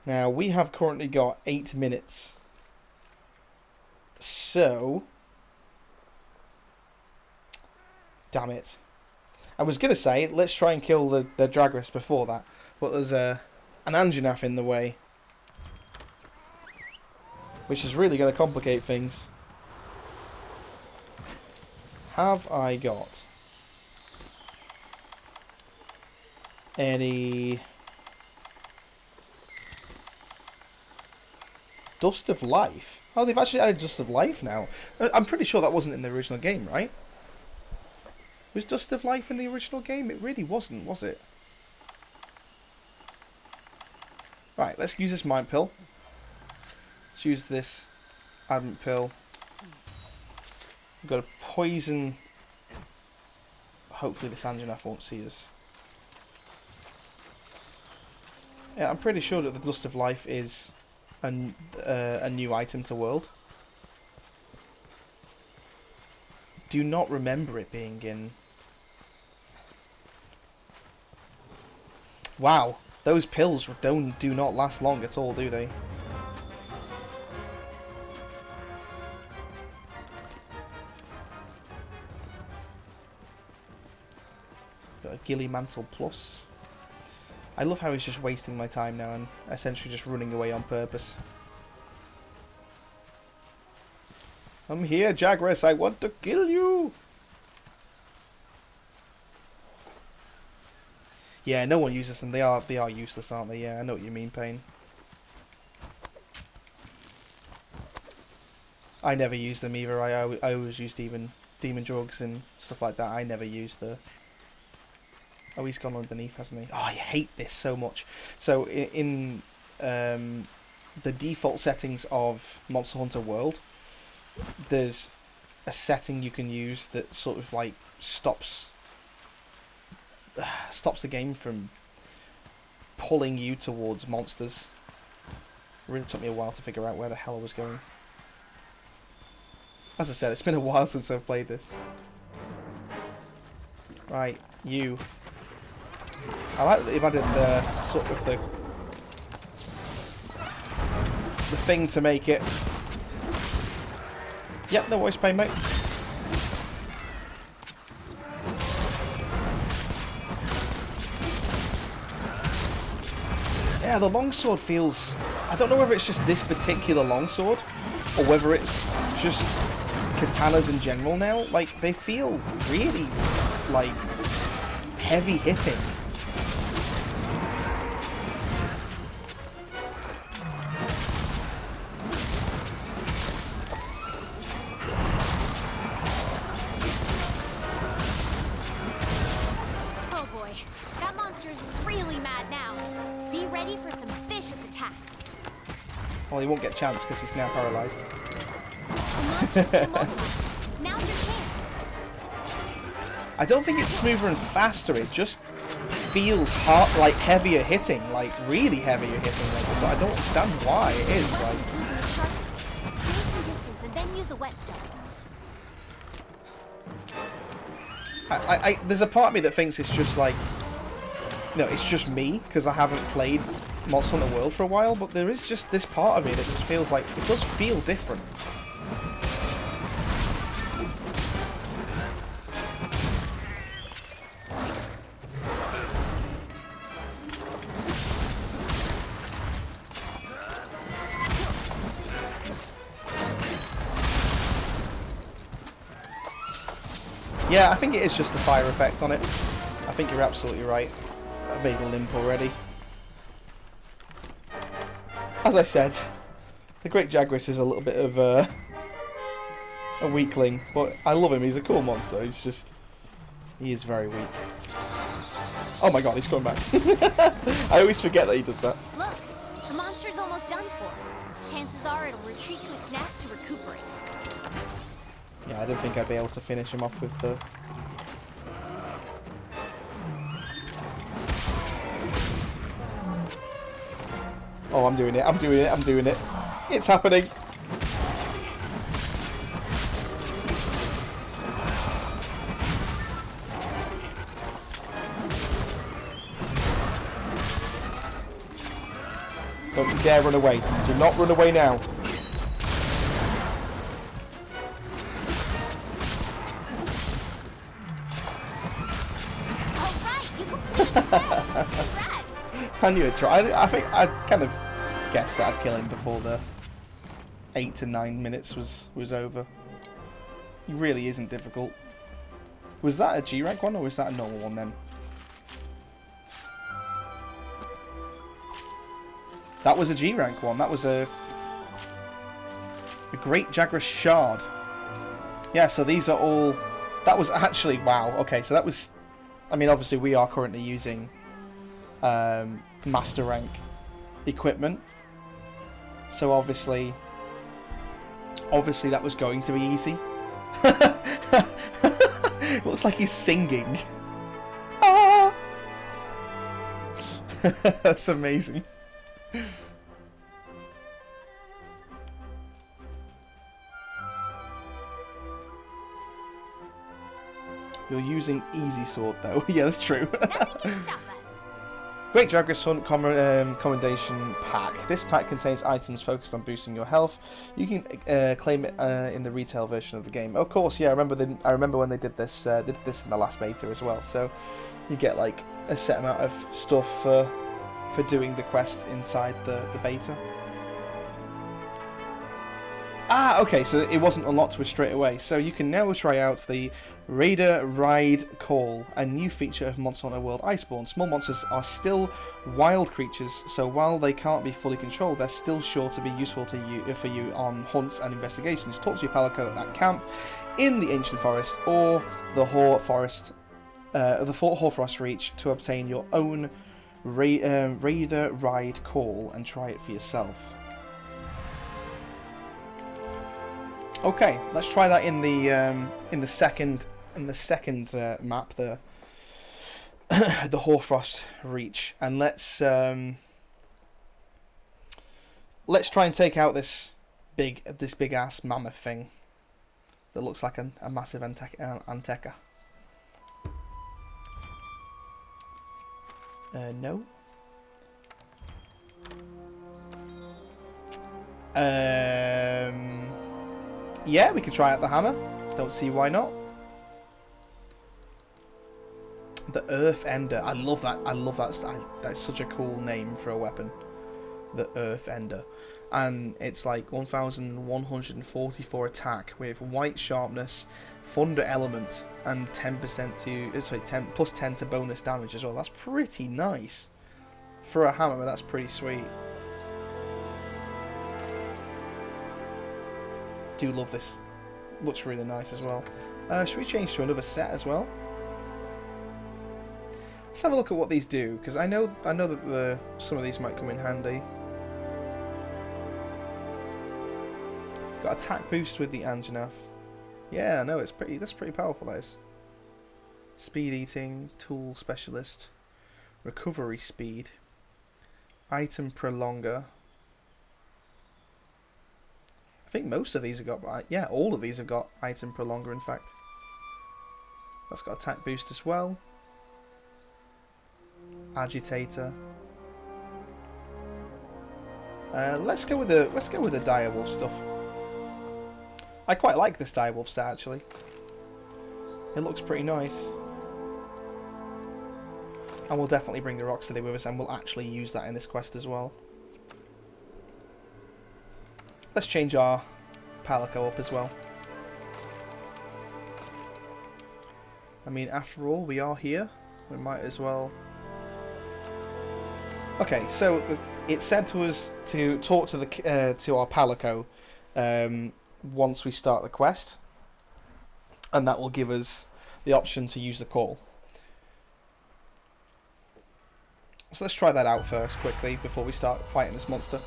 Now, we have currently got 8 minutes. So... Damn it. I was going to say, let's try and kill the Jagras before that. But there's an Anjanath in the way, which is really going to complicate things. Have I got any Dust of Life? Oh, they've actually added Dust of Life now. I'm pretty sure that wasn't in the original game, right? Was Dust of Life in the original game? It really wasn't, was it? Right, let's use this Mind Pill. Let's use this Adamant Pill. We've got a poison. Hopefully this Anjanath won't see us. Yeah, I'm pretty sure that the Dust of Life is a new item to world. Do not remember it being in... Wow, those pills do not last long at all, do they? Got a Gilly Mantle Plus. I love how he's just wasting my time now and essentially just running away on purpose. I'm here, Jagras, I want to kill you! Yeah, no one uses them. They are useless, aren't they? Yeah, I know what you mean, Pain. I never use them either. I always use demon drugs and stuff like that. I never use the... Oh, he's gone underneath, hasn't he? Oh, I hate this so much. So, in the default settings of Monster Hunter World, there's a setting you can use that sort of like stops the game from pulling you towards monsters. It really took me a while to figure out where the hell I was going. As I said, it's been a while since I've played this. Right, you. I like that they've added the sort of the thing to make it Yep, no voice pain, mate. Yeah, the longsword feels... I don't know whether it's just this particular longsword, or whether it's just katanas in general now. Like, they feel really, like, heavy hitting. Oh boy, that monster's really mad now. Be ready for some vicious attacks. Well, he won't get a chance because he's now paralyzed. The monster's been immobilized. Now's your chance. I don't think it's smoother and faster. It just feels hard, like heavier hitting, like really heavier hitting. Like, so I don't understand why it is. The Like, weapon's losing its sharpness. Gain some distance and then use a whetstone. there's a part of me that thinks it's just like, no, it's just me because I haven't played Monster Hunter World for a while. But there is just this part of me that just feels like it does feel different. Yeah, I think it is just the fire effect on it. I think you're absolutely right. I made a limp already. As I said, the Great Jagras is a little bit of a weakling, but I love him. He's a cool monster. He's just... he is very weak. Oh my god, he's coming back. I always forget that he does that. Look, the monster's almost done for. Chances are it'll retreat to its nest to recuperate. Yeah, I didn't think I'd be able to finish him off with the... Oh, I'm doing it, I'm doing it, I'm doing it. It's happening. Don't you dare run away. Do not run away now. I knew I'd try. I think I kind of guessed that I'd kill him before the 8 to 9 minutes was over. He really isn't difficult. Was that a G rank one or was that a normal one then? That was a G rank one. That was a Great Jagras Shard. Yeah, so these are all... That was actually... Wow, okay, so that was... I mean, obviously we are currently using Master Rank equipment. So obviously that was going to be easy. Looks like he's singing. Ah! That's amazing. You're using easy sword though. Yeah, that's true. Nothing can stop us. Great Jagras Hunt Commendation Pack. This pack contains items focused on boosting your health. You can claim it in the retail version of the game. Of course, yeah, I remember when they did this. They did this in the last beta as well. So you get like a set amount of stuff for doing the quest inside the beta. Ah, okay, so it wasn't unlocked to us straight away. So you can now try out the Raider Ride Call, a new feature of Monster Hunter World Iceborne. Small monsters are still wild creatures, so while they can't be fully controlled, they're still sure to be useful to you for you on hunts and investigations. Talk to your Palico at camp in the Ancient Forest or the Hoar Forest, the Fort Hoarfrost Reach to obtain your own Raider Ride Call and try it for yourself. Okay, let's try that in the second map, the the Hoarfrost Reach, and let's try and take out this big ass mammoth thing that looks like a massive Anteca. No. Yeah, we can try out the hammer. Don't see why not. The Earth Ender. I love that. I love that. That's such a cool name for a weapon. The Earth Ender. And it's like 1144 attack with white sharpness, thunder element, and 10% to... Sorry, 10 plus 10 to bonus damage as well. That's pretty nice. For a hammer, that's pretty sweet. Do love this. Looks really nice as well. Should we change to another set as well? Let's have a look at what these do, because I know that some of these might come in handy. Got attack boost with the Anjanath. Yeah, no, that's pretty powerful, that is. Speed eating, tool specialist, recovery speed, item prolonger. I think most of these have got, yeah, all of these have got item prolonger, in fact. That's got attack boost as well. Agitator. Let's go with the direwolf stuff. I quite like this direwolf set actually. It looks pretty nice. And we'll definitely bring the Rocksteady with us, and we'll actually use that in this quest as well. Let's change our Palico up as well. I mean, after all, we are here. We might as well... Okay, so it said to us to talk to our Palico once we start the quest, and that will give us the option to use the call. So let's try that out first, quickly, before we start fighting this monster.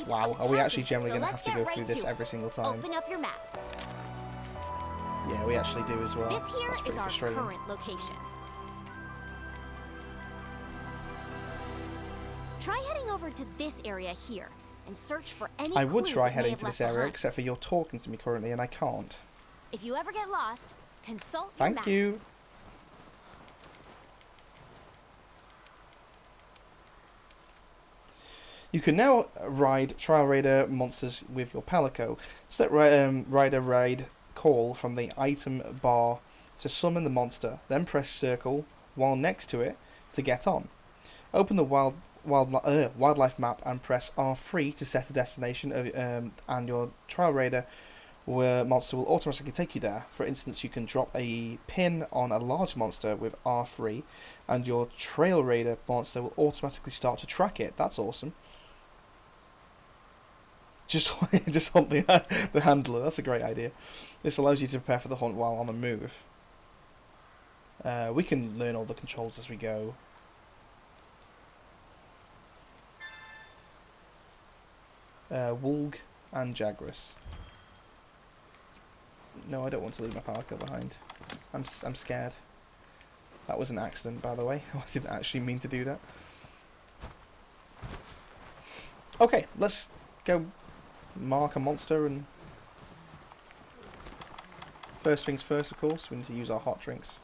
Wow, are we actually generally going to have to go through this every single time? Open up your map. Yeah, we actually do as well. This here is our current location. Try heading over to this area here and search for any clues. I would try heading to this area, except for you're talking to me currently and I can't. If you ever get lost, consult your map. Thank you. You can now ride Trial Raider monsters with your Palico. Select Rider Ride Call from the item bar to summon the monster, then press circle while next to it to get on. Open the wildlife map and press R3 to set a destination, and your Trial Raider monster will automatically take you there. For instance, you can drop a pin on a large monster with R3, and your Trail Raider monster will automatically start to track it. That's awesome. Just hunt the handler. That's a great idea. This allows you to prepare for the hunt while on the move. We can learn all the controls as we go. Wulg and Jagras. No, I don't want to leave my Palico behind. I'm scared. That was an accident, by the way. I didn't actually mean to do that. Okay, let's go mark a monster, and first things first, of course, we need to use our hot drinks.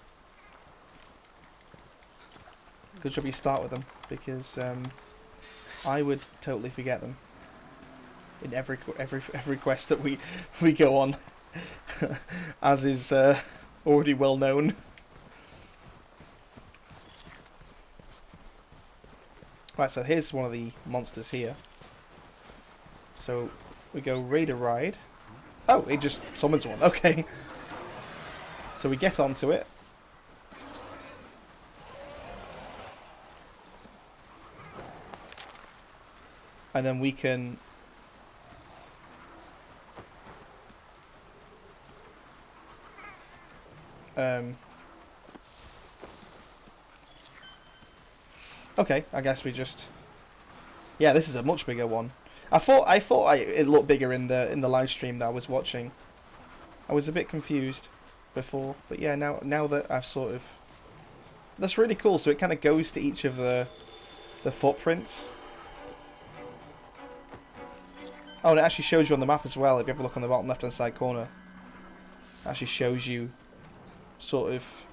Good job you start with them, because I would totally forget them in every quest that we go on, as is already well known. Right, so here's one of the monsters here. So we go Raider Ride. Oh, it just summons one. Okay. So we get onto it. And then we can okay, I guess we just... Yeah, this is a much bigger one. I thought it looked bigger in the live stream that I was watching. I was a bit confused before, but yeah, now that I've sort of... That's really cool. So it kind of goes to each of the footprints. Oh, and it actually shows you on the map as well. If you ever look on the bottom left-hand side corner, it actually shows you sort of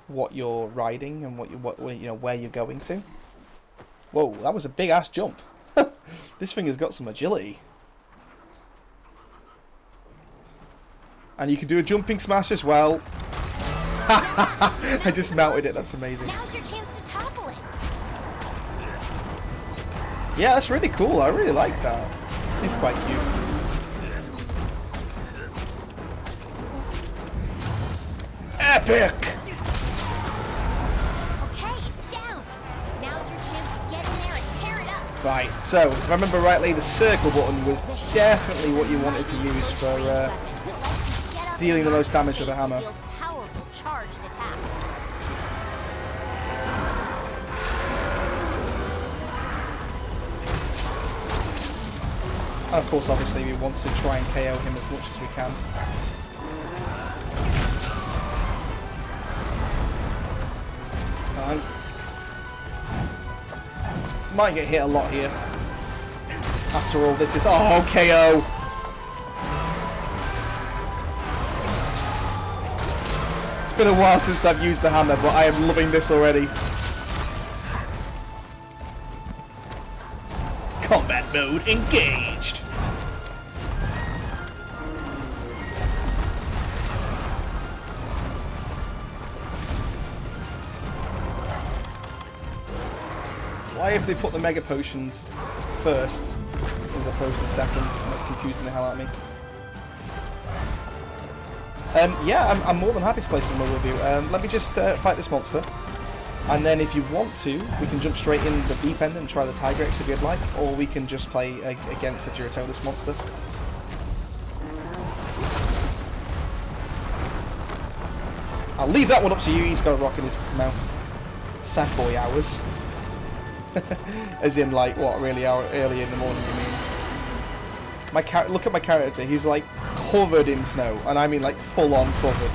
what you're riding and where you're going to. Whoa, that was a big ass jump. This thing has got some agility. And you can do a jumping smash as well. I just melted it. That's amazing. Now's your chance to topple it. Yeah, that's really cool. I really like that. It's quite cute. Epic! Okay, it's down. Now's your chance to get in there and tear it up. Right, so if I remember rightly, the circle button was definitely what you wanted to use for dealing the most damage with a hammer. Powerful charged attacks. And of course, obviously, we want to try and KO him as much as we can. Might get hit a lot here. After all, this is... Oh, KO! It's been a while since I've used the hammer, but I am loving this already. Combat mode engaged! Why if they put the Mega Potions first as opposed to second? That's confusing the hell out of me. Yeah, I'm more than happy to play some more with you. Let me just fight this monster. And then if you want to, we can jump straight in the deep end and try the Tigrex if you'd like. Or we can just play against the Duratolus monster. I'll leave that one up to you. He's got a rock in his mouth. Sad boy hours. As in, like, what, really early in the morning, you mean? Look at my character. He's, like, covered in snow. And I mean, like, full-on covered.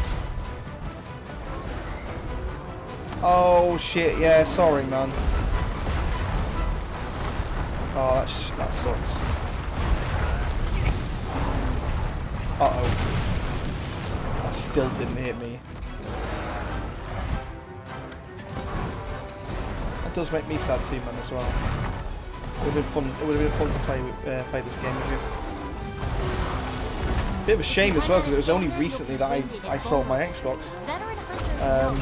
Oh, shit. Yeah, sorry, man. Oh, that sucks. Uh-oh. That still didn't hit me. Does make me sad too, man, as well. It would have been fun. It would have been fun to play this game with you. Bit of a shame as well, because it was only recently that I sold my Xbox. Always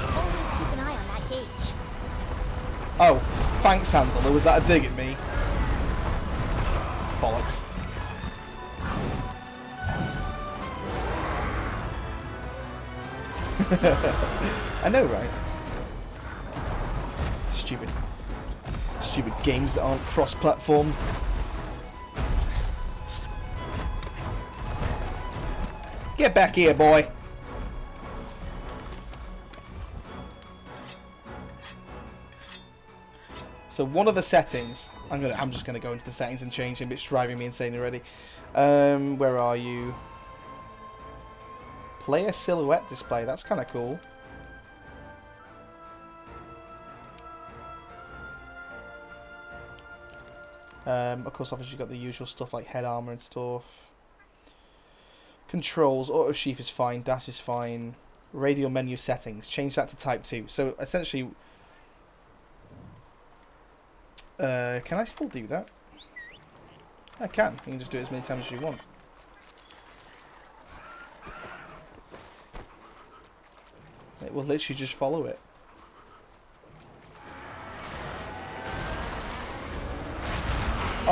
keep an eye on that gauge. Oh, thanks, Handler. Was that a dig at me? Bollocks. I know, right? Stupid games that aren't cross-platform. Get back here, boy. So one of the settings, I'm just gonna go into the settings and change them. It's driving me insane already. Where are you? Player silhouette display. That's kind of cool. Of course, obviously, you've got the usual stuff like head armor and stuff. Controls, auto sheath is fine, dash is fine. Radial menu settings, change that to type 2. So essentially, can I still do that? I can. You can just do it as many times as you want. It will literally just follow it.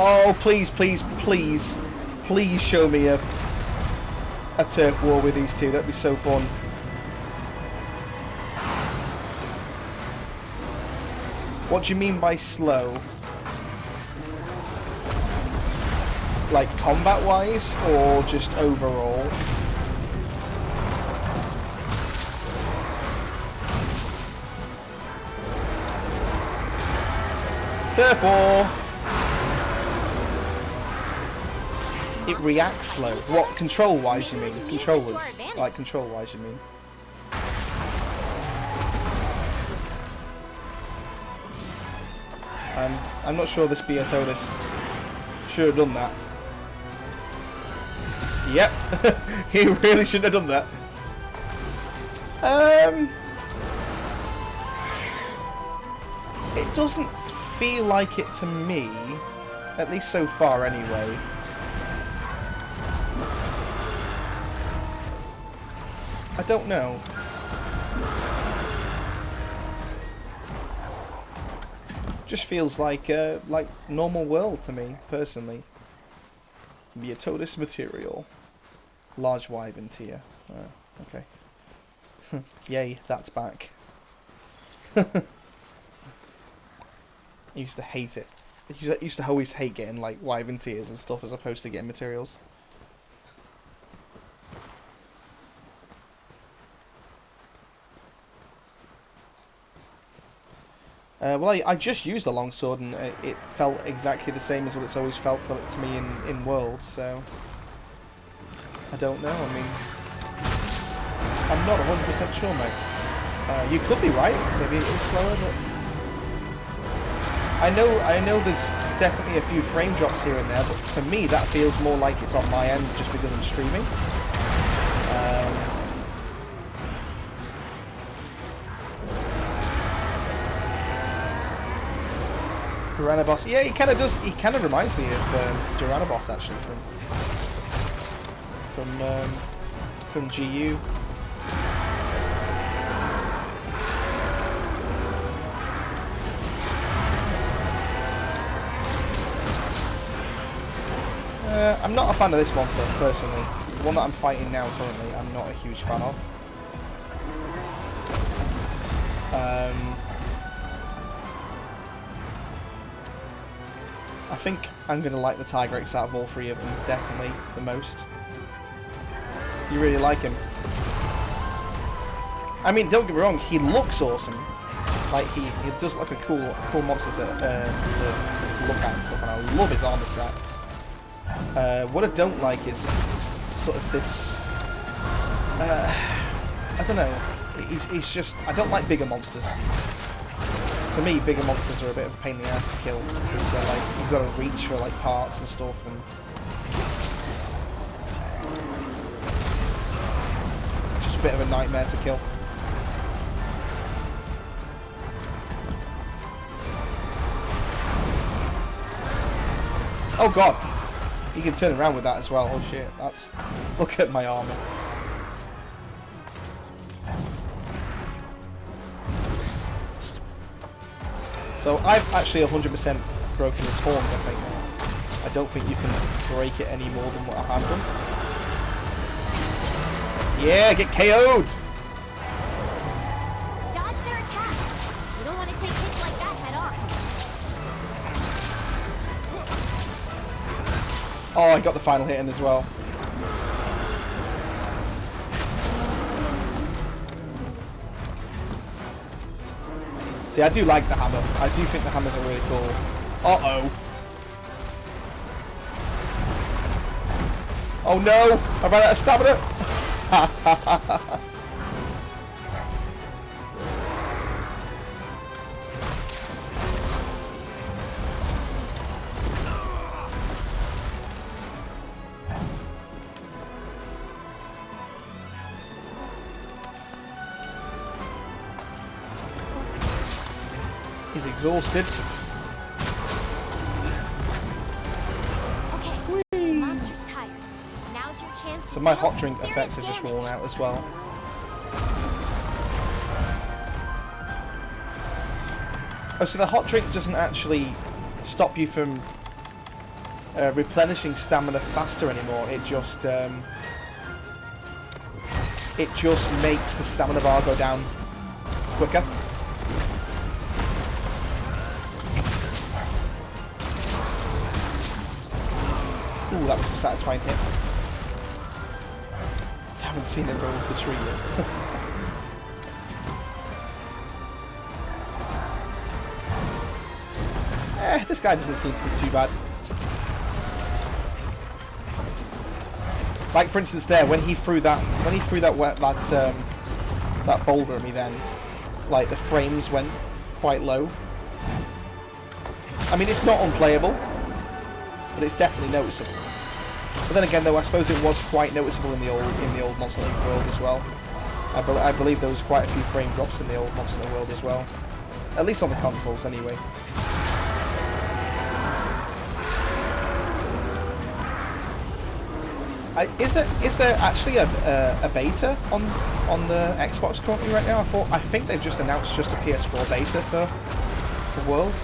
Oh, please, please, please, please show me a turf war with these two. That'd be so fun. What do you mean by slow? Like combat-wise, or just overall? Turf war! It reacts slow. What, control-wise you mean? Controllers. Like, control-wise you mean? I'm not sure this Duratolus should have done that. Yep. He really shouldn't have done that. It doesn't feel like it to me. At least so far, anyway. I don't know. Just feels like normal world to me, personally. Miototis material. Large wyvern tier. Okay. Yay, that's back. I used to hate it. I used to always hate getting like wyvern tiers and stuff as opposed to getting materials. Well, I just used the longsword and it felt exactly the same as what it's always felt to me in World, so... I don't know, I mean... I'm not 100% sure, mate. You could be right, maybe it is slower, but... I know there's definitely a few frame drops here and there, but to me that feels more like it's on my end just because I'm streaming. Duranaboss. Yeah, he kind of does. He kind of reminds me of Duranaboss actually from GU. I'm not a fan of this monster personally. The one that I'm fighting now currently, I'm not a huge fan of. I think I'm going to like the Tigrex out of all three of them, definitely the most. You really like him. I mean, don't get me wrong, he looks awesome. Like, he does look like a cool monster to look at and stuff, and I love his armor set. What I don't like is sort of this... I don't know. He's just... I don't like bigger monsters. To me, bigger monsters are a bit of a pain in the ass to kill because they're like you've got to reach for like parts and stuff, and just a bit of a nightmare to kill. Oh god, you can turn around with that as well. Oh shit, that's look at my armor. So I've actually 100% broken his horns, I think. I don't think you can break it any more than what I have done. Yeah, get KO'd! Dodge their attacks. You don't want to take hits like that head on. Oh, I got the final hit in as well. See, I do like the hammer. I do think the hammers are really cool. Uh-oh. Oh no! I ran out of stamina! He's exhausted. Okay, the monster's tired. Now's your chance to So my deal hot some drink serious effects have just worn damage. out as well. Oh, so the hot drink doesn't actually stop you from replenishing stamina faster anymore. It just makes the stamina bar go down quicker. Ooh, that was a satisfying hit. I haven't seen it roll off the tree yet. This guy doesn't seem to be too bad. Like for instance, there when he threw that that boulder at me, then like the frames went quite low. I mean, it's not unplayable, but it's definitely noticeable. But then again, though, I suppose it was quite noticeable in the old Monster Hunter World as well. I believe there was quite a few frame drops in the old Monster Hunter World as well, at least on the consoles, anyway. Is there actually a beta on the Xbox currently right now? I think they've just announced just a PS4 beta for World.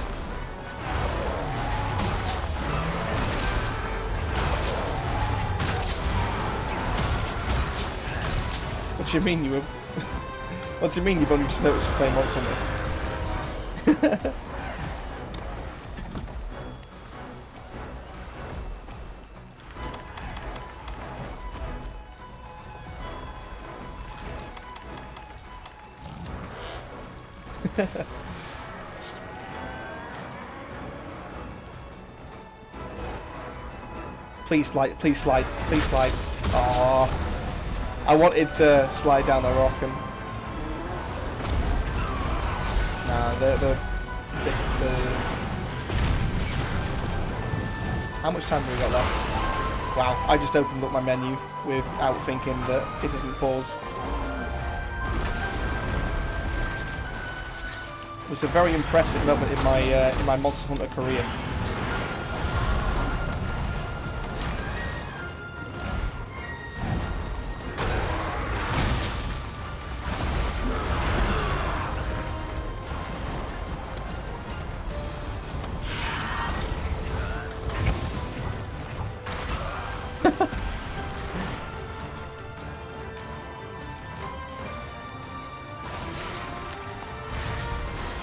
What do you mean you were? What do you mean you've only just noticed playing Monster Hunter? Please slide, please slide, please slide. Aww. I wanted to slide down the rock and... Nah, the... How much time have we got left? Wow, I just opened up my menu without thinking that it doesn't pause. It was a very impressive moment in my Monster Hunter career.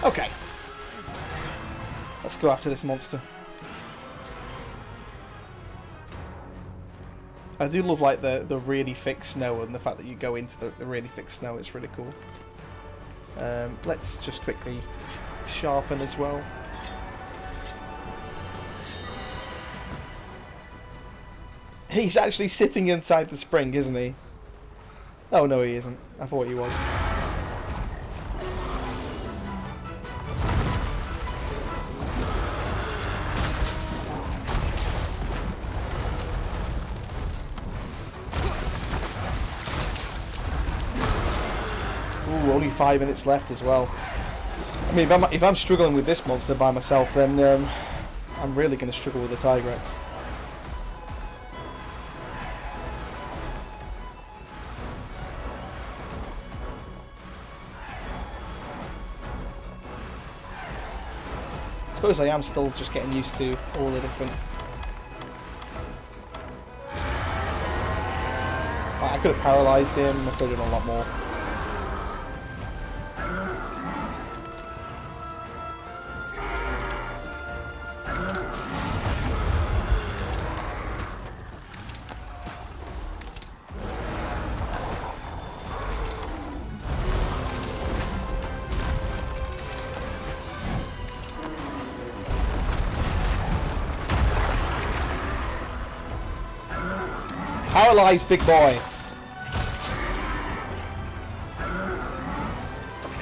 Okay. Let's go after this monster. I do love like the really thick snow and the fact that you go into the really thick snow. It's really cool. Let's just quickly sharpen as well. He's actually sitting inside the spring, isn't he? Oh no, he isn't. I thought he was. Only 5 minutes left as well. I mean, if I'm struggling with this monster by myself, then I'm really going to struggle with the Tigrex. I suppose I am still just getting used to all the different... I could have paralysed him, I could have done a lot more. Paralyzed, big boy.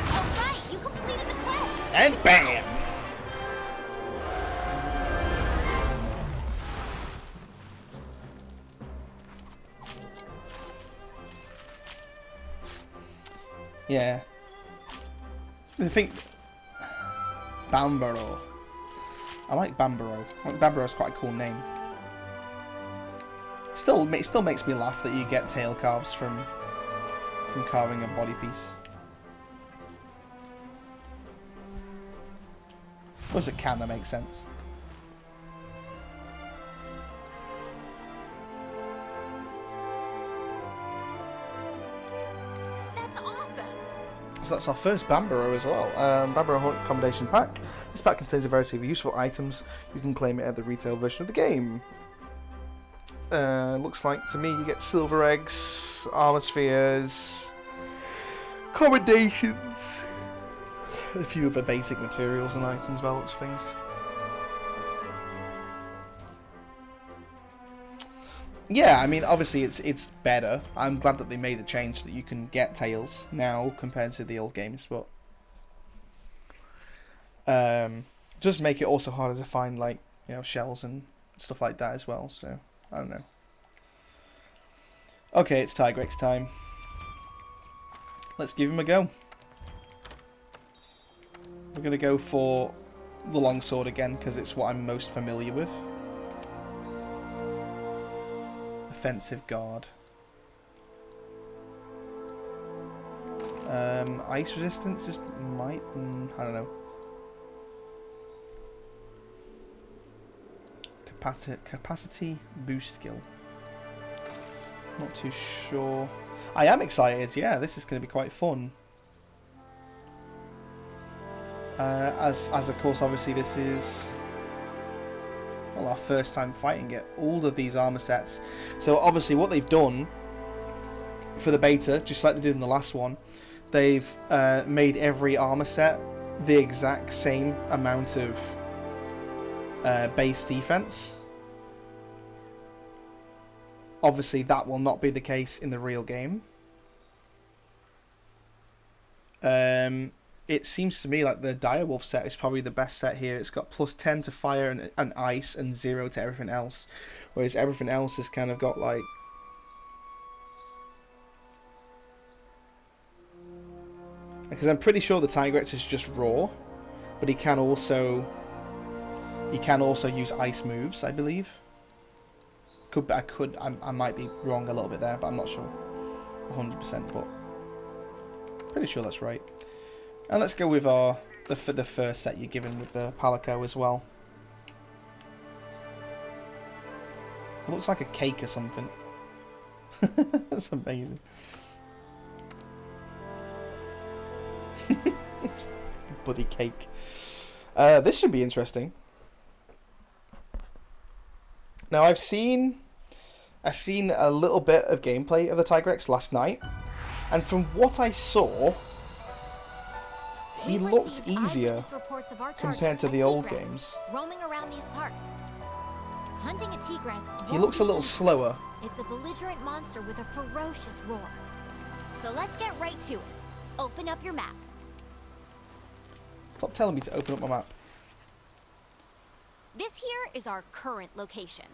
Alright, you completed the quest. And bam! Yeah. I think... Bambaro. I like Bambaro. I think Bambaro's quite a cool name. It still makes me laugh that you get tail carves from carving a body piece. I suppose it kind of makes sense. That's awesome. So that's our first Bambaro as well. Bambaro Hunt Accommodation Pack. This pack contains a variety of useful items. You can claim it at the retail version of the game. Looks like to me you get silver eggs, armor spheres, accommodations, a few other basic materials and items by the looks of things. Yeah, I mean obviously it's better. I'm glad that they made the change that you can get tails now compared to the old games, but just make it also harder to find, like, you know, shells and stuff like that as well, so I don't know. Okay, it's Tigrex time. Let's give him a go. We're going to go for the longsword again, because it's what I'm most familiar with. defensive guard. Ice resistance is might. I don't know. Capacity boost skill. Not too sure. I am excited. Yeah, this is going to be quite fun. As of course, obviously this is, well, our first time fighting it. All of these armor sets. So obviously what they've done for the beta, just like they did in the last one, they've made every armor set the exact same amount of base defense. Obviously that will not be the case in the real game. It seems to me like the Direwolf set is probably the best set here. It's got plus 10 to fire and ice and 0 to everything else. Whereas everything else has kind of got like... Because I'm pretty sure the Tigrex is just raw. But he can also use ice moves, I believe. I might be wrong a little bit there, but I'm not sure 100%, but pretty sure that's right. And let's go with the first set you're given with the Palico as well. It looks like a cake or something. That's amazing. Buddy cake. This should be interesting. Now I've seen a little bit of gameplay of the Tigrex last night, and from what I saw, he looked easier compared to the old games. Roaming around these parts. Hunting a Tigrex. He looks a little slower. It's a belligerent monster with a ferocious roar. So let's get right to it. Open up your map. Stop telling me to open up my map. This here is our current location.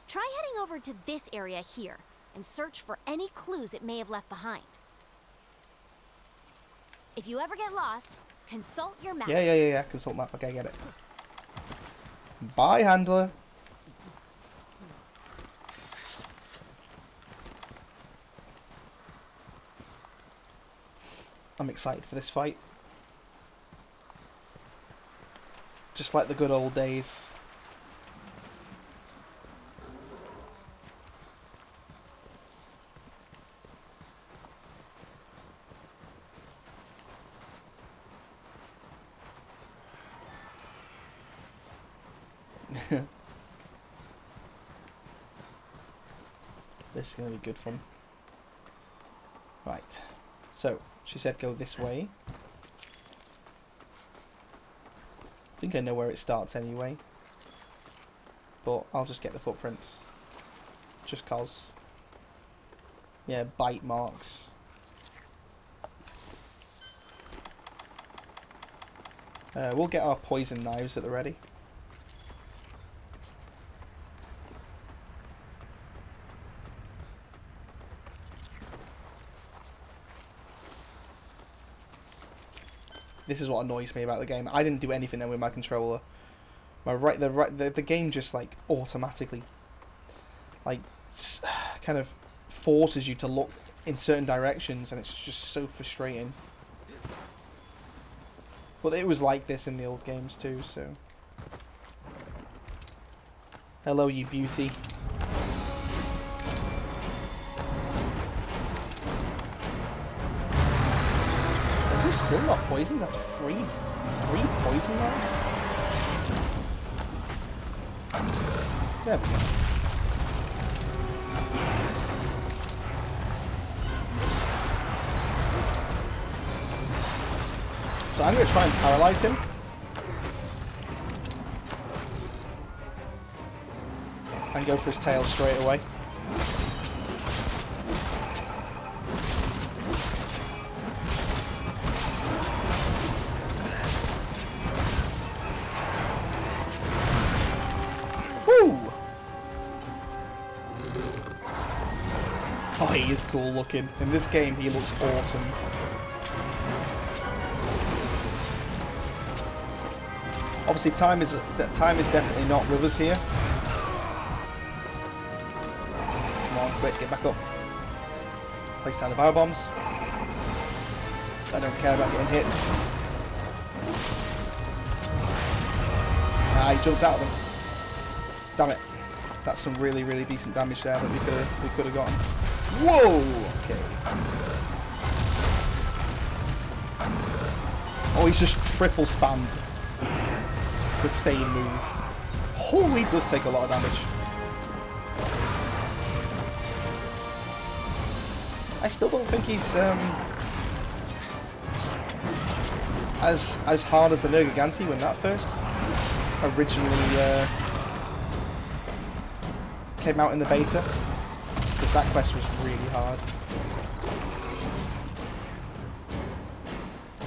Try heading over to this area here and search for any clues it may have left behind. If you ever get lost, consult your map. Yeah. Consult map. Okay, get it. Bye, handler. I'm excited for this fight. Just like the good old days. This is going to be good fun. Right. So, she said go this way. I think I know where it starts anyway. But I'll just get the footprints. Just cause. Yeah, bite marks. We'll get our poison knives at the ready. This is what annoys me about the game. I didn't do anything then with my controller. The game just like automatically, like, kind of forces you to look in certain directions, and it's just so frustrating. But it was like this in the old games too. So, hello, you beauty. Still not poisoned after three poison knives? There we go. So I'm going to try and paralyze him. And go for his tail straight away. Oh, he is cool looking. In this game, he looks awesome. Obviously, time is definitely not with us here. Come on, quick, get back up. Place down the bio bombs. I don't care about getting hit. Ah, he jumps out of them. Damn it. That's some really, really decent damage there that we could have gotten. Whoa! Okay. Oh, he's just triple spammed the same move. Holy, does take a lot of damage. I still don't think he's as hard as the Nergiganti when that first originally came out in the beta, because that quest was really hard.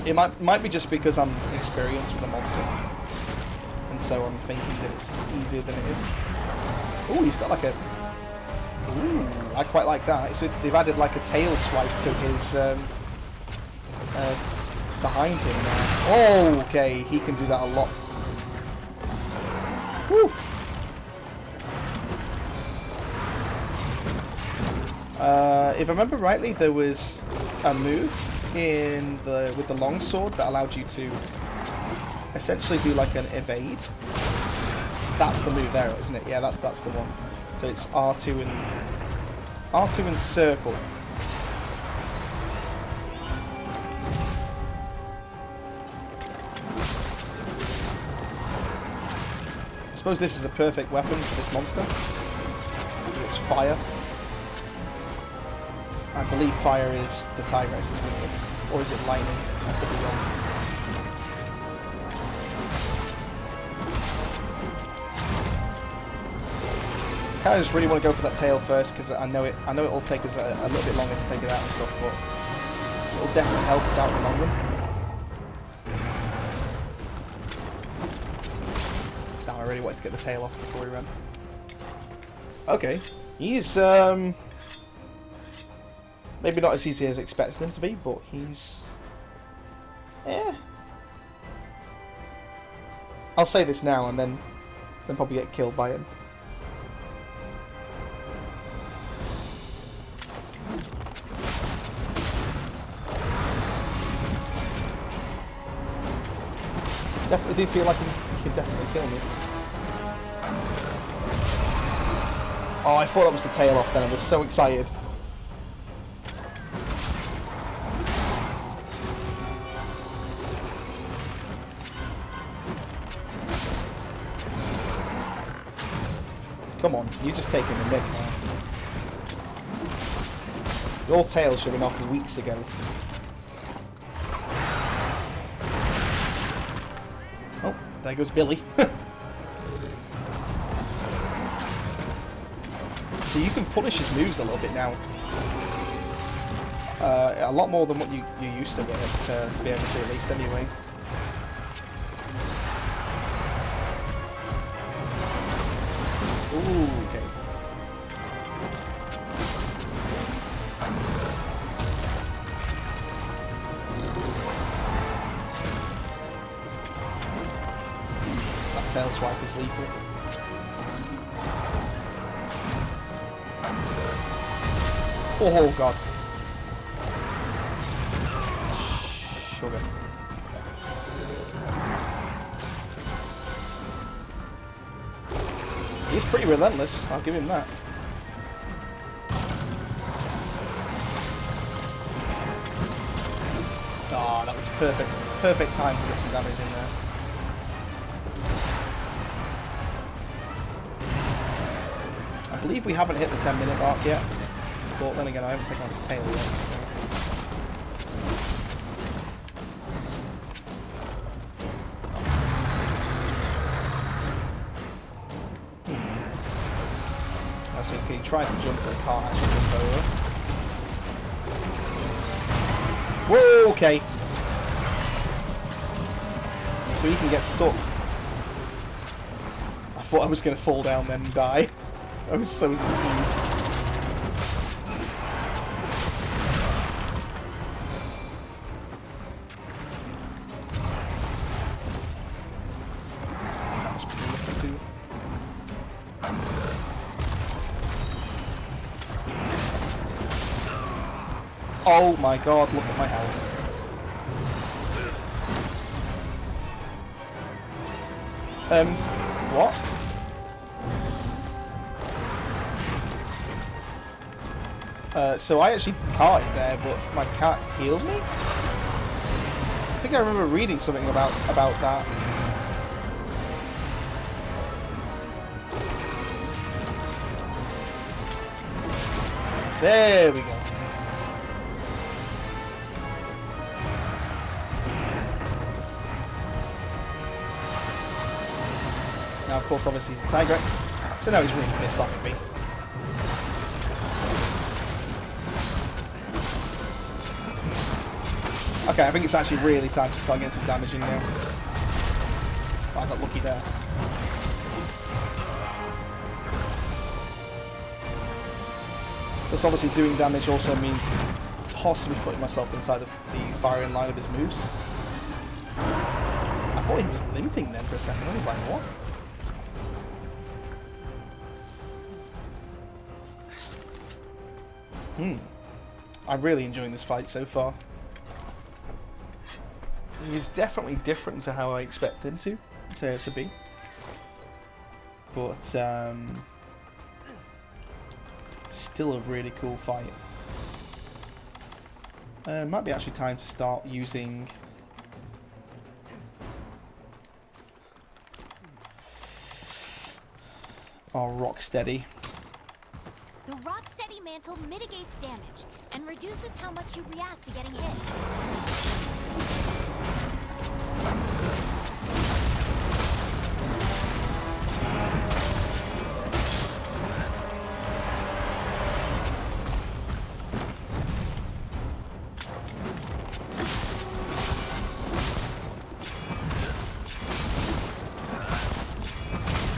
It might be just because I'm experienced with the monster, and so I'm thinking that it's easier than it is. Ooh, he's got like a... Ooh, I quite like that. So they've added like a tail swipe to his behind him now. Oh, okay, he can do that a lot. Woo! If I remember rightly, there was a move with the longsword that allowed you to essentially do like an evade. That's the move there, isn't it? Yeah, that's the one. So it's R2 and circle. I suppose this is a perfect weapon for this monster. It's fire. I believe fire is the Tigress's weakness. Or is it lightning? I could be wrong. I kind of just really want to go for that tail first, because I know it'll take us a little bit longer to take it out and stuff, but it'll definitely help us out in the long run. Damn, I really wanted to get the tail off before we ran. Okay, he's maybe not as easy as I expected him to be, but he's... I'll say this now and then probably get killed by him. Definitely do feel like he can definitely kill me. Oh, I thought that was the tail off then. I was so excited. Come on, you're just taking the nick now. Your tail should have been off weeks ago. Oh, there goes Billy. So you can punish his moves a little bit now. A lot more than what you used to be able to at least anyway. Ooh, okay. That tail swipe is lethal. Oh god. Sugar. He's pretty relentless, I'll give him that. Oh, that was perfect. Perfect time to get some damage in there. I believe we haven't hit the 10-minute mark yet. But then again, I haven't taken off his tail yet, so... So he tried to jump, but can't actually jump over. Whoa, okay. So he can get stuck. I thought I was going to fall down then and die. I was so confused. Oh my god, look at my health. What? So I actually carted there, but my cat healed me? I think I remember reading something about that. There we go. Now, of course, obviously he's the Tigrex, so now he's really pissed off at me. Okay, I think it's actually really time to start getting some damage in now. Oh, I got lucky there. Plus, obviously, doing damage also means possibly putting myself inside the firing line of his moves. I thought he was limping then for a second. I was like, what? I'm really enjoying this fight so far. He's definitely different to how I expect him to be. But still a really cool fight. Might be actually time to start using our Rocksteady. The Rocksteady mantle mitigates damage and reduces how much you react to getting hit.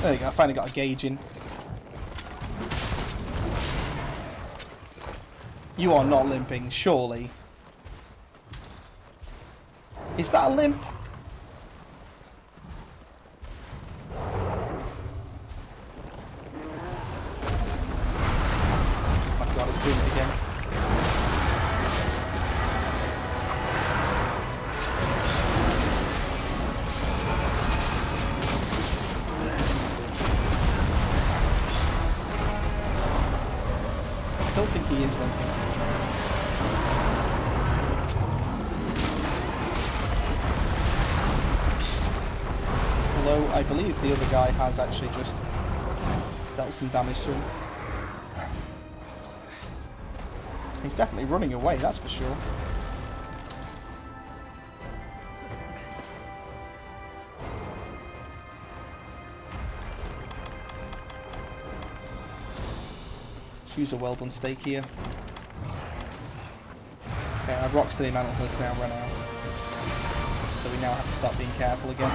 There you go, I finally got a gauge in. You are not limping, surely. Is that a limp? Oh my god, it's doing it again. I don't think he is limping. Although I believe the other guy has actually just dealt some damage to him. He's definitely running away, that's for sure. Let's use a well done steak here. Okay, our Rocksteady mantle has now run out. So we now have to start being careful again.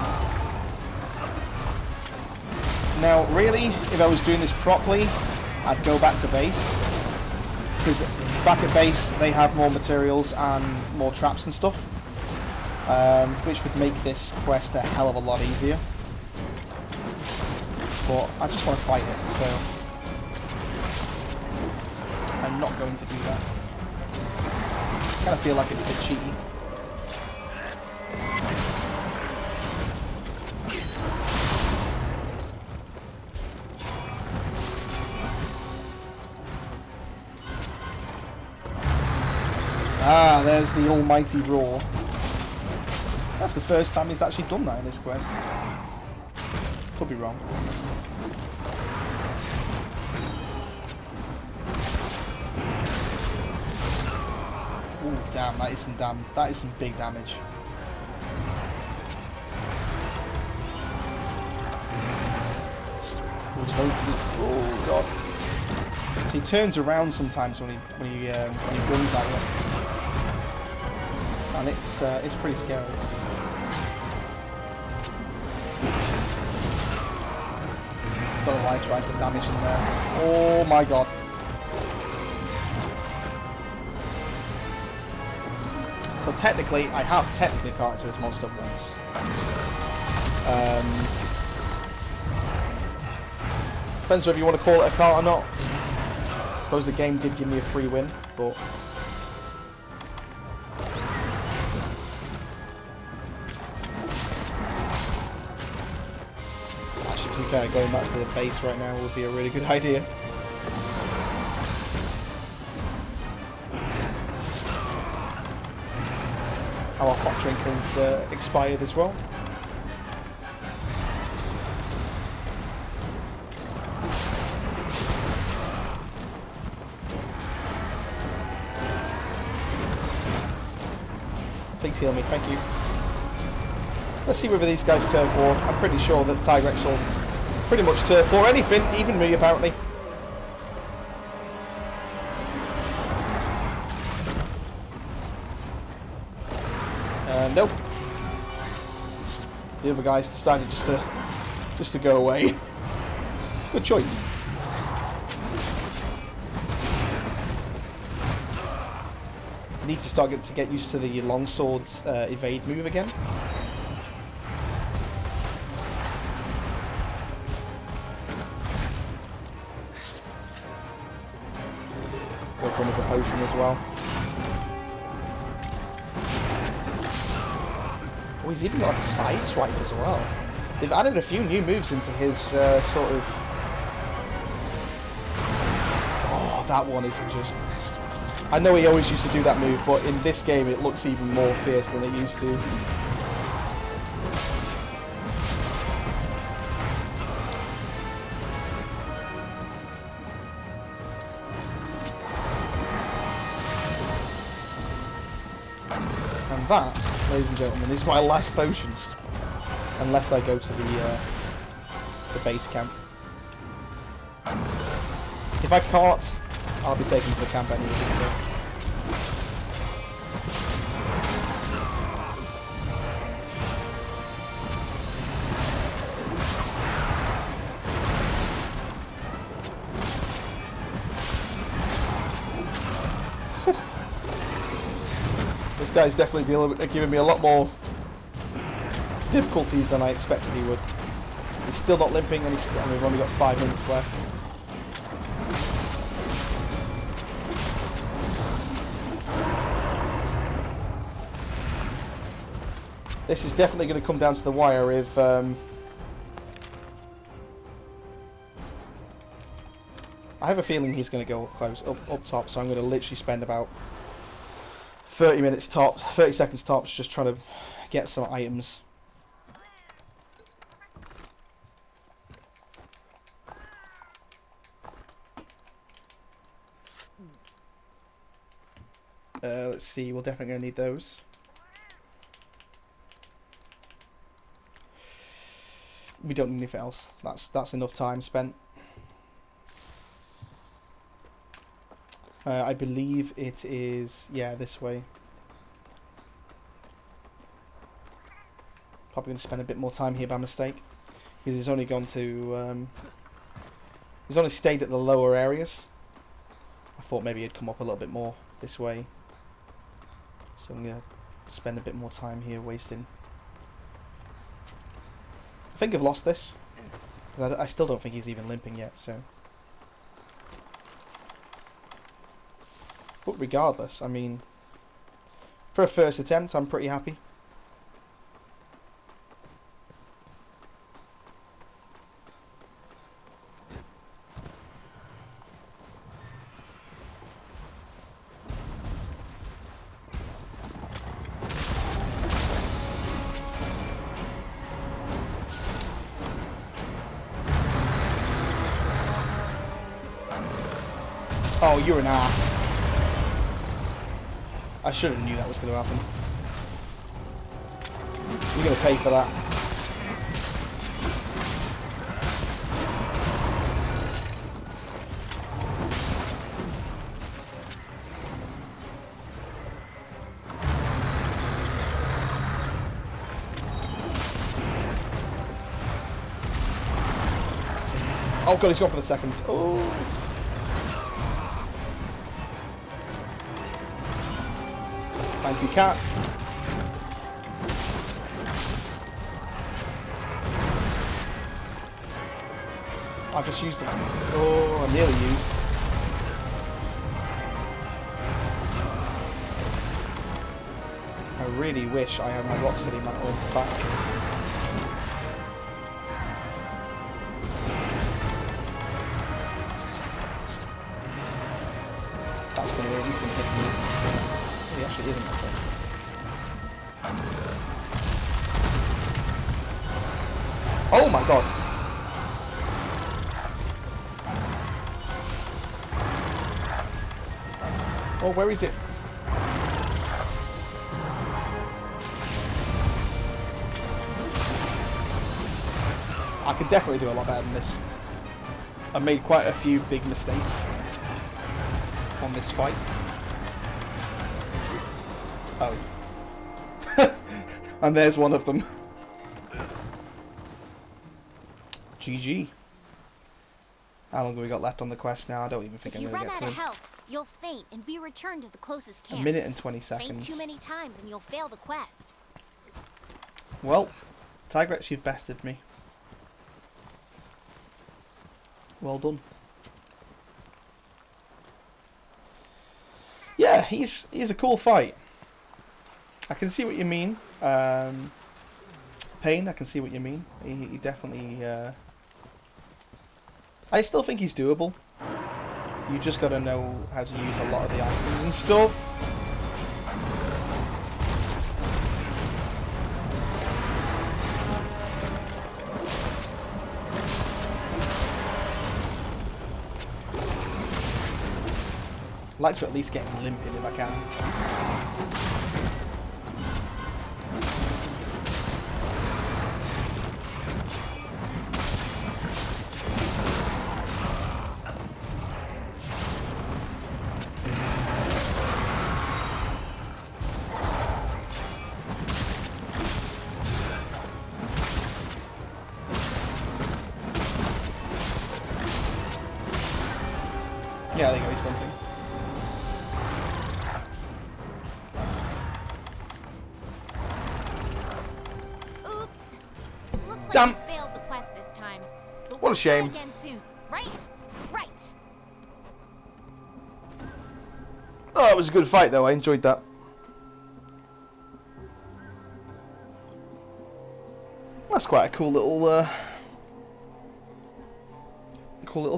Now, really, if I was doing this properly, I'd go back to base. Because back at base, they have more materials and more traps and stuff. Which would make this quest a hell of a lot easier. But I just want to fight it, so I'm not going to do that. I kind of feel like it's a bit cheaty. Ah, there's the almighty roar. That's the first time he's actually done that in this quest. Could be wrong. Ooh, damn, that is some big damage. Oh god. So he turns around sometimes when he runs at you. And it's pretty scary. Don't know why I tried to damage him there. Oh my god. So technically, I have technically carted this monster once. Depends whether you want to call it a cart or not. I suppose the game did give me a free win, but To be fair, going back to the base right now would be a really good idea. Our hot drink has expired as well. Please heal me, thank you. Let's see whether these guys turf war. I'm pretty sure that Tigrex will pretty much turf war anything, even me apparently. Nope. The other guys decided just to go away. Good choice. Need to start to get used to the longsword's evade move again. Go for another potion as well. Oh, he's even got like a side swipe as well. They've added a few new moves into his sort of... Oh, that one is just... I know he always used to do that move, but in this game it looks even more fierce than it used to. And that, ladies and gentlemen, is my last potion. Unless I go to the base camp. If I can't, I'll be taken to the camp anyway, so. This guy's definitely giving me a lot more difficulties than I expected he would. He's still not limping, and we've only got 5 minutes left. This is definitely going to come down to the wire if... I have a feeling he's going to go close, up top, so I'm going to literally spend about 30 seconds tops just trying to get some items. Let's see, we're definitely going to need those. We don't need anything else. That's enough time spent. I believe it is, yeah, this way. Probably going to spend a bit more time here by mistake. Because he's only gone to... he's only stayed at the lower areas. I thought maybe he'd come up a little bit more this way. So I'm going to spend a bit more time here wasting. I think I've lost this. I still don't think he's even limping yet, so... But regardless, I mean... For a first attempt, I'm pretty happy. Oh, you're an ass. I should have knew that was going to happen. You're going to pay for that. Oh god, he's gone for the second. Oh. Thank you, cat. I've just used it. Oh, I nearly used. I really wish I had my Rocksteady mantle back. He actually isn't, I think. Oh my god! Oh, where is it? I could definitely do a lot better than this. I made quite a few big mistakes on this fight. Oh. And there's one of them. GG. How long have we got left on the quest now? I don't even think I'm going to get to it. If you run out of health, you'll faint and be returned to the closest camp. A minute and 20 seconds. Faint too many times and you'll fail the quest. Well, Tigrex, you've bested me. Well done. Yeah, he's a cool fight. I can see what you mean. Pain, I can see what you mean. He definitely... I still think he's doable. You just gotta know how to use a lot of the items and stuff. I'd like to at least get him limping if I can. Yeah, there you go, he's limping. Oops. Looks like Damn. you failed the quest this time. But What a we'll try shame. again soon. Right? Right. Oh, it was a good fight though, I enjoyed that. That's quite a cool little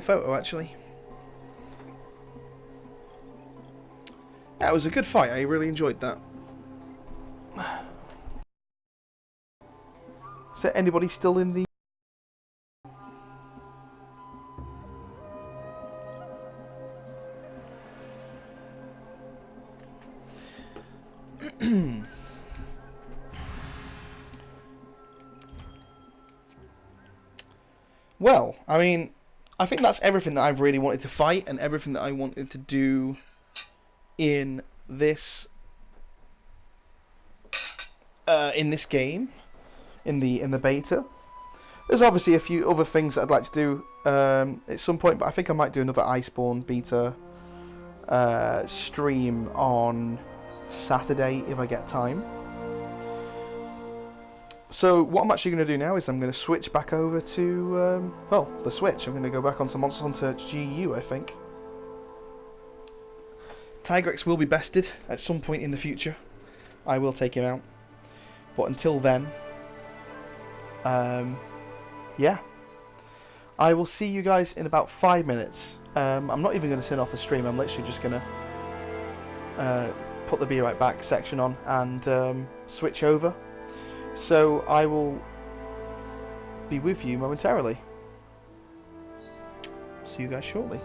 photo actually. That was a good fight, I really enjoyed that. Is there anybody still in the... Well, I mean, I think that's everything that I've really wanted to fight and everything that I wanted to do in this game, in the beta. There's obviously a few other things that I'd like to do at some point, but I think I might do another Iceborne beta stream on Saturday if I get time. So what I'm actually going to do now is I'm going to switch back over to, well, the Switch. I'm going to go back onto Monster Hunter GU, I think. Tigrex will be bested at some point in the future. I will take him out. But until then, yeah. I will see you guys in about 5 minutes. I'm not even going to turn off the stream. I'm literally just going to put the Be Right Back section on and switch over. So I will be with you momentarily. See you guys shortly.